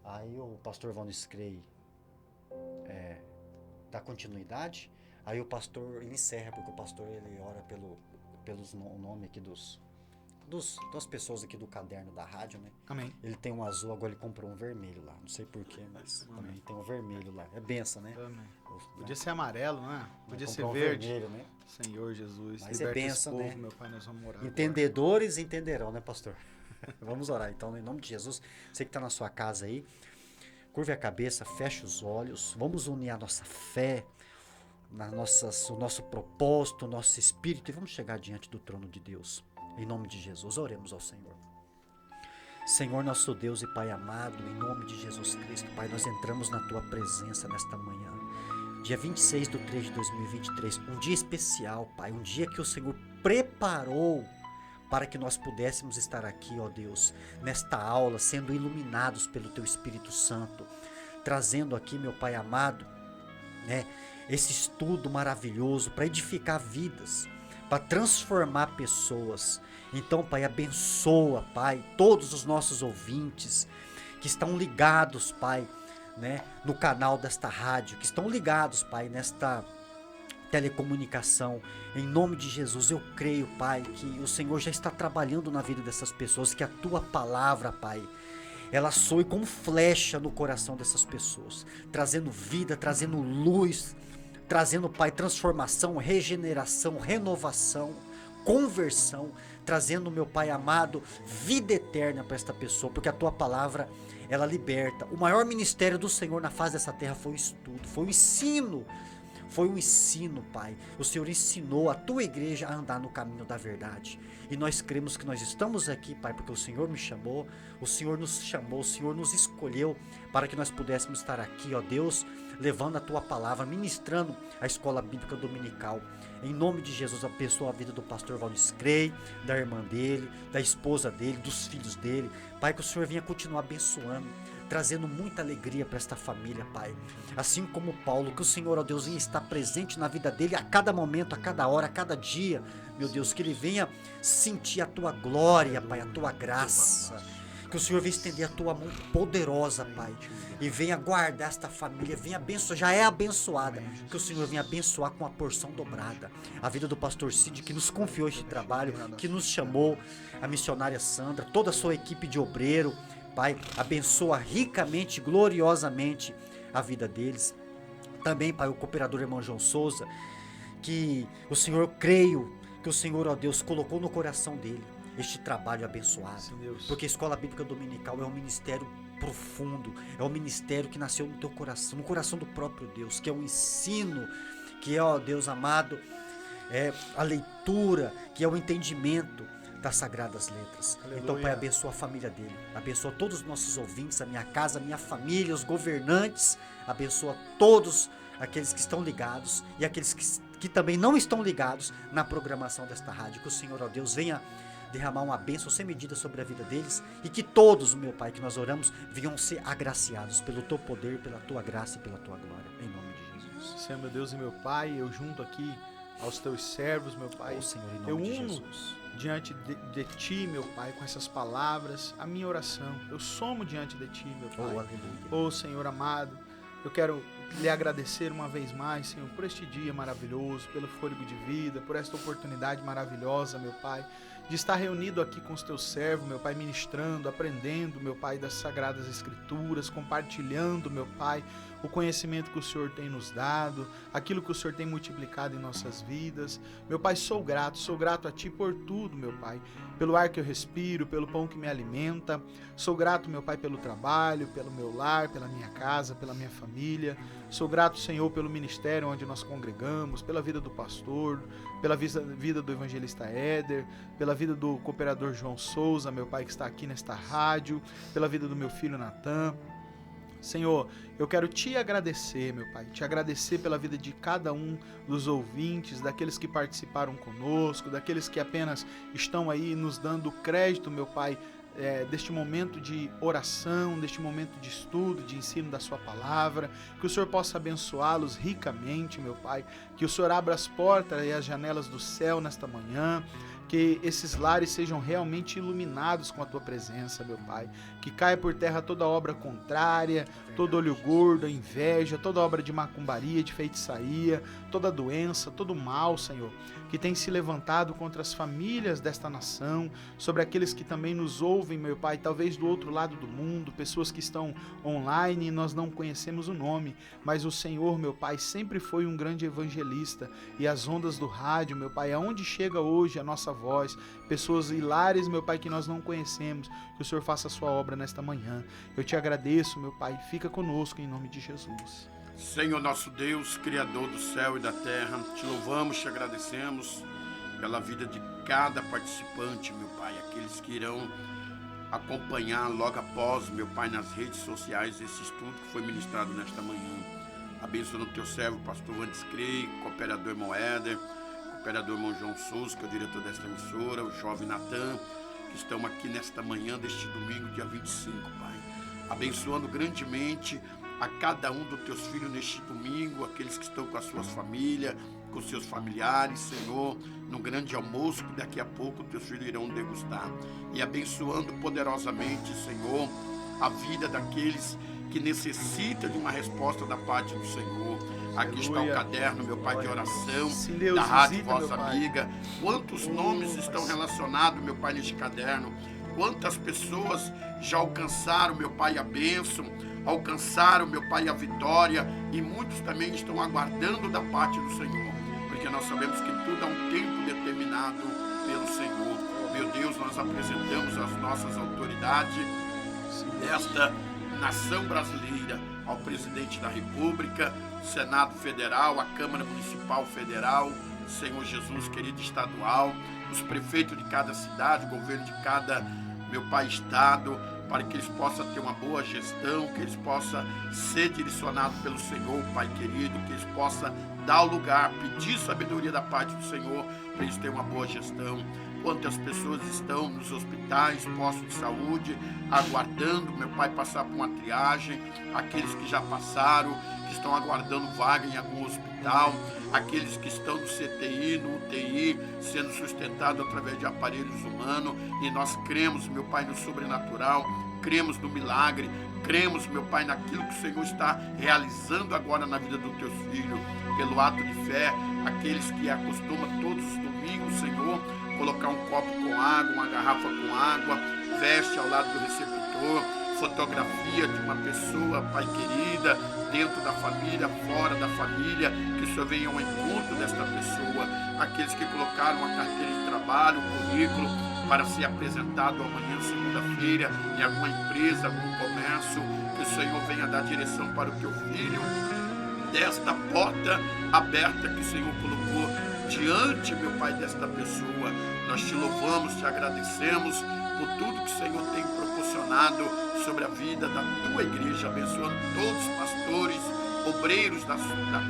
Aí o pastor Valno Screi dá continuidade. Aí o pastor encerra, porque o pastor ele ora pelos nome aqui das pessoas aqui do caderno da rádio, né? Amém. Ele tem um azul, agora ele comprou um vermelho lá. Não sei porquê, mas também tem um vermelho lá. É benção, né? Amém. Né? Podia ser amarelo, não é? Podia ser Um verde. vermelho, né? Senhor Jesus, Mas liberta é benção, esse povo, né? meu Pai, nós vamos orar Entendedores entenderão, né, pastor? Vamos orar então, em nome de Jesus. Você que está na sua casa aí, curve a cabeça, feche os olhos. Vamos unir a nossa fé, o nosso propósito, o nosso espírito e vamos chegar diante do trono de Deus. Em nome de Jesus, oremos ao Senhor. Senhor, nosso Deus e Pai amado, em nome de Jesus Cristo, Pai, nós entramos na Tua presença nesta manhã. Dia 26/3/2023, um dia especial, Pai, um dia que o Senhor preparou para que nós pudéssemos estar aqui, ó Deus, nesta aula, sendo iluminados pelo Teu Espírito Santo, trazendo aqui, meu Pai amado, né, esse estudo maravilhoso para edificar vidas, para transformar pessoas. Então, Pai, abençoa, Pai, todos os nossos ouvintes que estão ligados, Pai, né, no canal desta rádio, que estão ligados, Pai, nesta telecomunicação. Em nome de Jesus, eu creio, Pai, que o Senhor já está trabalhando na vida dessas pessoas, que a Tua palavra, Pai, ela soe como flecha no coração dessas pessoas, trazendo vida, trazendo luz, trazendo, Pai, transformação, regeneração, renovação, conversão, trazendo, meu Pai amado, vida eterna para esta pessoa, porque a Tua palavra, ela liberta. O maior ministério do Senhor na face dessa terra foi o estudo, foi o ensino. Foi um ensino, Pai. O Senhor ensinou a Tua igreja a andar no caminho da verdade. E nós cremos que nós estamos aqui, Pai, porque o Senhor me chamou, o Senhor nos chamou, o Senhor nos escolheu para que nós pudéssemos estar aqui, ó Deus, levando a Tua palavra, ministrando a escola bíblica dominical. Em nome de Jesus, abençoa a vida do pastor Valno Screi, da irmã dele, da esposa dele, dos filhos dele. Pai, que o Senhor venha continuar abençoando, trazendo muita alegria para esta família, Pai. Assim como Paulo, que o Senhor, ó Deus, venha estar presente na vida dele a cada momento, a cada hora, a cada dia. Meu Deus, que ele venha sentir a Tua glória, Pai, a Tua graça. Que o Senhor venha estender a Tua mão poderosa, Pai. E venha guardar esta família, venha abençoar, já é abençoada. Que o Senhor venha abençoar com a porção dobrada. A vida do pastor Cid, que nos confiou este trabalho, que nos chamou, a missionária Sandra, toda a sua equipe de obreiro. Pai, abençoa ricamente, gloriosamente a vida deles. Também, Pai, o cooperador irmão João Souza, que o Senhor, creio, que o Senhor, ó Deus, colocou no coração dele este trabalho abençoado. Sim, porque a Escola Bíblica Dominical é um ministério profundo, é um ministério que nasceu no teu coração, no coração do próprio Deus, que é um ensino, que é, ó Deus amado, é a leitura, que é o entendimento das Sagradas Letras. Aleluia. Então, Pai, abençoa a família dele, abençoa todos os nossos ouvintes, a minha casa, a minha família, os governantes, abençoa todos aqueles que estão ligados e aqueles que também não estão ligados na programação desta rádio. Que o Senhor, ó Deus, venha derramar uma bênção sem medida sobre a vida deles e que todos, meu Pai, que nós oramos, venham ser agraciados pelo Teu poder, pela Tua graça e pela Tua glória, em nome de Jesus. Senhor, meu Deus e meu Pai, eu junto aqui aos Teus servos, meu Pai, oh, Senhor, em nome de Jesus, diante de Ti, meu Pai, com essas palavras, a minha oração, eu somo diante de Ti, meu Pai. Oh, aleluia. Oh, Senhor amado, eu quero lhe agradecer uma vez mais, Senhor, por este dia maravilhoso, pelo fôlego de vida, por esta oportunidade maravilhosa, meu Pai, de estar reunido aqui com os Teus servos, meu Pai, ministrando, aprendendo, meu Pai, das Sagradas Escrituras, compartilhando, meu Pai, o conhecimento que o Senhor tem nos dado, aquilo que o Senhor tem multiplicado em nossas vidas. Meu Pai, sou grato a Ti por tudo, meu Pai, pelo ar que eu respiro, pelo pão que me alimenta. Sou grato, meu Pai, pelo trabalho, pelo meu lar, pela minha casa, pela minha família. Sou grato, Senhor, pelo ministério onde nós congregamos, pela vida do pastor, pela vida do evangelista Éder, pela vida do cooperador João Souza, meu Pai, que está aqui nesta rádio, pela vida do meu filho Natan. Senhor, eu quero te agradecer, meu Pai, te agradecer pela vida de cada um dos ouvintes, daqueles que participaram conosco, daqueles que apenas estão aí nos dando crédito, meu Pai, deste momento de oração, deste momento de estudo, de ensino da sua palavra, que o Senhor possa abençoá-los ricamente, meu Pai, que o Senhor abra as portas e as janelas do céu nesta manhã, que esses lares sejam realmente iluminados com a tua presença, meu Pai, que caia por terra toda obra contrária, todo olho gordo, inveja, toda obra de macumbaria, de feitiçaria, toda doença, todo mal, Senhor, que tem se levantado contra as famílias desta nação, sobre aqueles que também nos ouvem, meu Pai, talvez do outro lado do mundo, pessoas que estão online e nós não conhecemos o nome, mas o Senhor, meu Pai, sempre foi um grande evangelista, e as ondas do rádio, meu Pai, aonde chega hoje a nossa voz, pessoas hilárias, meu Pai, que nós não conhecemos, que o Senhor faça a sua obra nesta manhã. Eu te agradeço, meu Pai, fica conosco em nome de Jesus. Senhor nosso Deus, Criador do céu e da terra, te louvamos, te agradecemos pela vida de cada participante, meu Pai, aqueles que irão acompanhar logo após, meu Pai, nas redes sociais esse estudo que foi ministrado nesta manhã. Abençoa no teu servo, pastor Vandes Crei, cooperador irmão Éder, cooperador irmão João Souza, que é o diretor desta emissora, o jovem Natan, que estão aqui nesta manhã deste domingo, dia 25, Pai. Abençoando grandemente a cada um dos teus filhos neste domingo, aqueles que estão com as suas famílias, com seus familiares, Senhor, no grande almoço que daqui a pouco teus filhos irão degustar. E abençoando poderosamente, Senhor, a vida daqueles que necessitam de uma resposta da parte do Senhor. Aqui está o caderno, meu Pai, de oração, da Rádio Voz Amiga. Quantos nomes estão relacionados, meu Pai, neste caderno? Quantas pessoas já alcançaram, meu Pai, a bênção, alcançaram, meu Pai, a vitória, e muitos também estão aguardando da parte do Senhor, porque nós sabemos que tudo há um tempo determinado pelo Senhor. Meu Deus, nós apresentamos as nossas autoridades desta nação brasileira, ao presidente da República, Senado Federal, a Câmara Municipal Federal, Senhor Jesus, querido estadual, os prefeitos de cada cidade, o governo de cada, meu Pai, estado, para que eles possam ter uma boa gestão, que eles possam ser direcionados pelo Senhor, Pai querido, que eles possam dar o lugar, pedir sabedoria da parte do Senhor, para eles terem uma boa gestão. Quantas pessoas estão nos hospitais, postos de saúde, aguardando, meu Pai, passar por uma triagem, aqueles que já passaram, que estão aguardando vaga em algum hospital, aqueles que estão no CTI, no UTI, sendo sustentados através de aparelhos humanos, e nós cremos, meu Pai, no sobrenatural, cremos no milagre, cremos, meu Pai, naquilo que o Senhor está realizando agora na vida dos teus filhos, pelo ato de fé, aqueles que acostumam todos os domingos, Senhor, colocar um copo com água, uma garrafa com água, veste ao lado do receptor, fotografia de uma pessoa, Pai querida, dentro da família, fora da família, que o Senhor venha ao encontro desta pessoa, aqueles que colocaram a carteira de trabalho, o currículo, para ser apresentado amanhã, segunda-feira, em alguma empresa, algum comércio, que o Senhor venha dar direção para o teu filho, desta porta aberta que o Senhor colocou diante, meu Pai, desta pessoa. Nós te louvamos, te agradecemos por tudo que o Senhor tem proporcionado sobre a vida da tua igreja, abençoando todos os pastores, obreiros da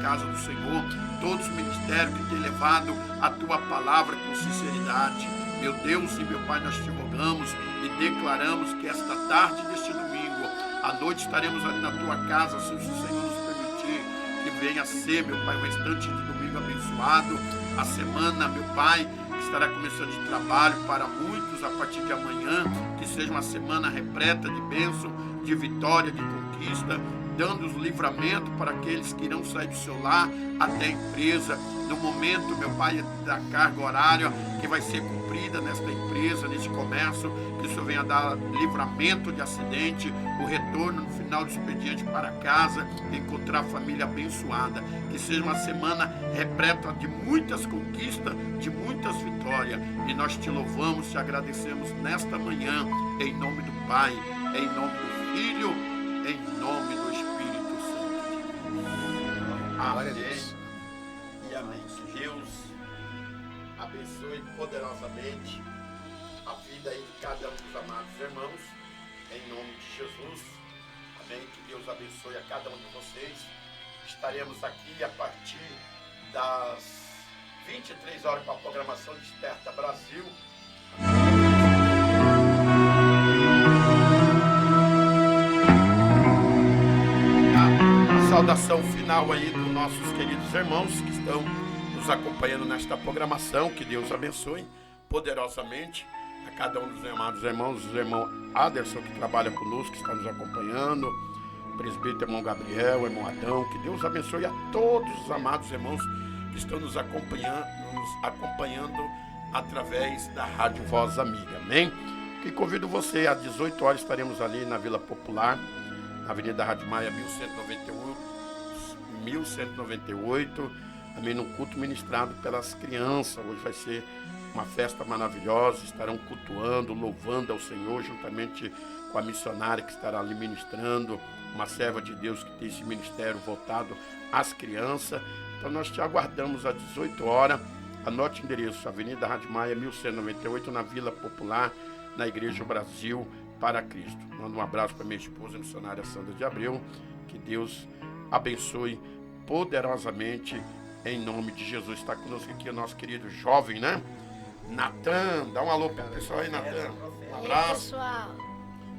casa do Senhor, todos os ministérios que têm levado a tua palavra com sinceridade. Meu Deus e meu Pai, nós te rogamos e declaramos que esta tarde deste domingo, à noite estaremos ali na tua casa, se o Senhor nos permitir, que venha a ser, meu Pai, o restante de domingo abençoado, a semana, meu Pai, que estará começando de trabalho para muitos a partir de amanhã, que seja uma semana repleta de bênção, de vitória, de conquista, dando os livramentos para aqueles que irão sair do seu lar até a empresa, no momento, meu Pai, da carga horária que vai ser cumprida nesta empresa, nesse comércio, que o Senhor venha dar livramento de acidente, o retorno no final do expediente para casa, encontrar a família abençoada, que seja uma semana repleta de muitas conquistas, de muitas vitórias, e nós te louvamos, te agradecemos nesta manhã, em nome do Pai, em nome do Filho, em nome do Espírito Santo. Amém. E amém. Que Deus abençoe poderosamente a vida de cada um dos amados irmãos, em nome de Jesus. Amém? Que Deus abençoe a cada um de vocês. Estaremos aqui a partir das 23 horas com a programação Desperta Brasil. A saudação final aí dos nossos queridos irmãos que estão nos acompanhando nesta programação. Que Deus abençoe poderosamente a cada um dos amados irmãos, o irmão Aderson, que trabalha conosco, que está nos acompanhando, o presbítero irmão Gabriel, o irmão Adão. Que Deus abençoe a todos os amados irmãos que estão nos acompanhando através da Rádio Voz Amiga, amém? Que convido você, às 18 horas estaremos ali na Vila Popular, na Avenida Rádio Maia, 1198, amém, num culto ministrado pelas crianças. Hoje vai ser uma festa maravilhosa, estarão cultuando, louvando ao Senhor, juntamente com a missionária que estará ali ministrando, uma serva de Deus que tem esse ministério voltado às crianças. Então nós te aguardamos às 18 horas, anote o endereço, Avenida Rádio Maia, 1198, na Vila Popular, na Igreja Brasil para Cristo. Mando um abraço para minha esposa, a missionária Sandra de Abreu, que Deus abençoe poderosamente, em nome de Jesus. Está conosco aqui o nosso querido jovem, né? Natan, dá um alô para o pessoal aí, Natan. Um abraço. Pessoal.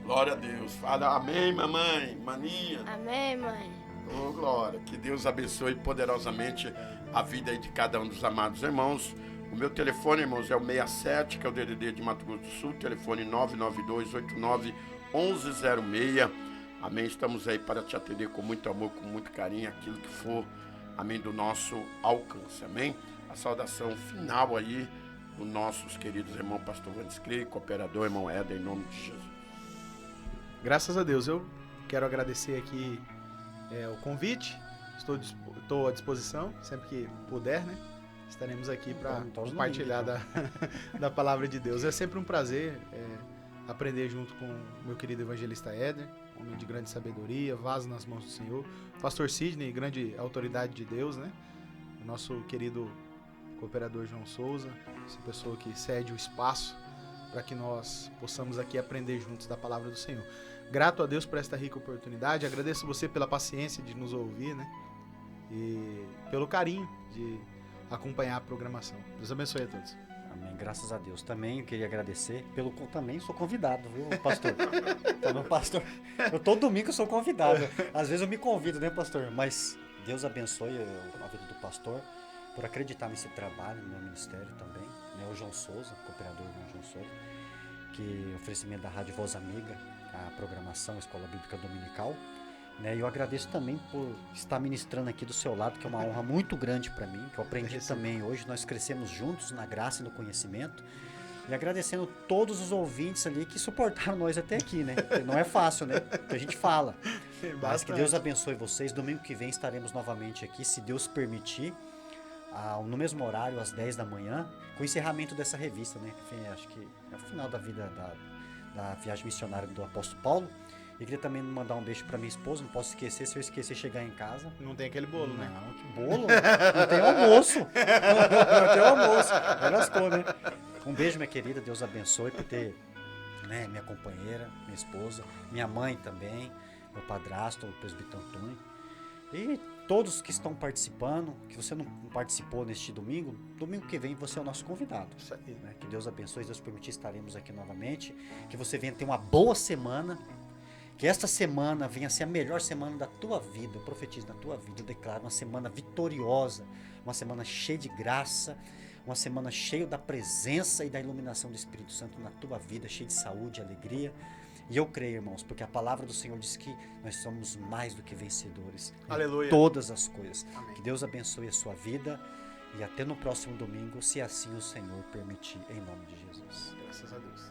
Glória a Deus. Fala amém, mamãe, maninha. Amém, mãe. Oh, glória. Que Deus abençoe poderosamente a vida aí de cada um dos amados irmãos. O meu telefone, irmãos, é o 67, que é o DDD de Mato Grosso do Sul, telefone 992891106. Amém. Estamos aí para te atender com muito amor, com muito carinho, aquilo que for, amém, do nosso alcance. Amém. A saudação final aí dos nossos queridos irmãos pastor Vandescrey, cooperador, irmão Éder, em nome de Jesus. Graças a Deus, eu quero agradecer aqui o convite, estou à disposição, sempre que puder, né? Estaremos aqui para compartilhar da palavra de Deus. É sempre um prazer aprender junto com o meu querido evangelista Éder, homem de grande sabedoria, vaso nas mãos do Senhor. Pastor Sidney, grande autoridade de Deus, né? O nosso querido cooperador João Souza, essa pessoa que cede o espaço para que nós possamos aqui aprender juntos da palavra do Senhor. Grato a Deus por esta rica oportunidade, agradeço você pela paciência de nos ouvir, né? E pelo carinho de acompanhar a programação. Deus abençoe a todos. Amém, graças a Deus. Também eu queria agradecer também sou convidado, viu, pastor? Também, pastor, todo domingo eu sou convidado. Às vezes eu me convido, né, pastor? Mas Deus abençoe a vida do pastor por acreditar nesse trabalho, no meu ministério também. Né? O João Souza, cooperador do João Souza, que oferecimento da Rádio Voz Amiga, a programação, a Escola Bíblica Dominical. Né? E eu agradeço também por estar ministrando aqui do seu lado, que é uma honra muito grande para mim, que eu aprendi também hoje. Nós crescemos juntos na graça e no conhecimento. E agradecendo todos os ouvintes ali que suportaram nós até aqui, né? Porque não é fácil, né? Que a gente fala. Mas que Deus abençoe vocês. Domingo que vem estaremos novamente aqui, se Deus permitir, no mesmo horário, às 10 da manhã, com o encerramento dessa revista, né? Acho que é o final da vida da viagem missionária do apóstolo Paulo. E queria também mandar um beijo pra minha esposa, não posso esquecer, se eu esquecer chegar em casa. Não tem aquele bolo, né? Não, que bolo? Não tem almoço. Não tem almoço. Ela lascou, né? Um beijo, minha querida, Deus abençoe por ter, né, minha companheira, minha esposa, minha mãe também, meu padrasto, o presbítero Antônio. E todos que estão participando, que você não participou neste domingo, domingo que vem você é o nosso convidado. Isso aí. Né? Que Deus abençoe, Deus permitir, estaremos aqui novamente. Que você venha ter uma boa semana. Que esta semana venha ser a melhor semana da tua vida. Eu profetizo na tua vida, eu declaro uma semana vitoriosa, uma semana cheia de graça, uma semana cheia da presença e da iluminação do Espírito Santo na tua vida, cheia de saúde, alegria. E eu creio, irmãos, porque a palavra do Senhor diz que nós somos mais do que vencedores. Aleluia. Em todas as coisas. Amém. Que Deus abençoe a sua vida e até no próximo domingo, se assim o Senhor permitir, em nome de Jesus. Graças a Deus.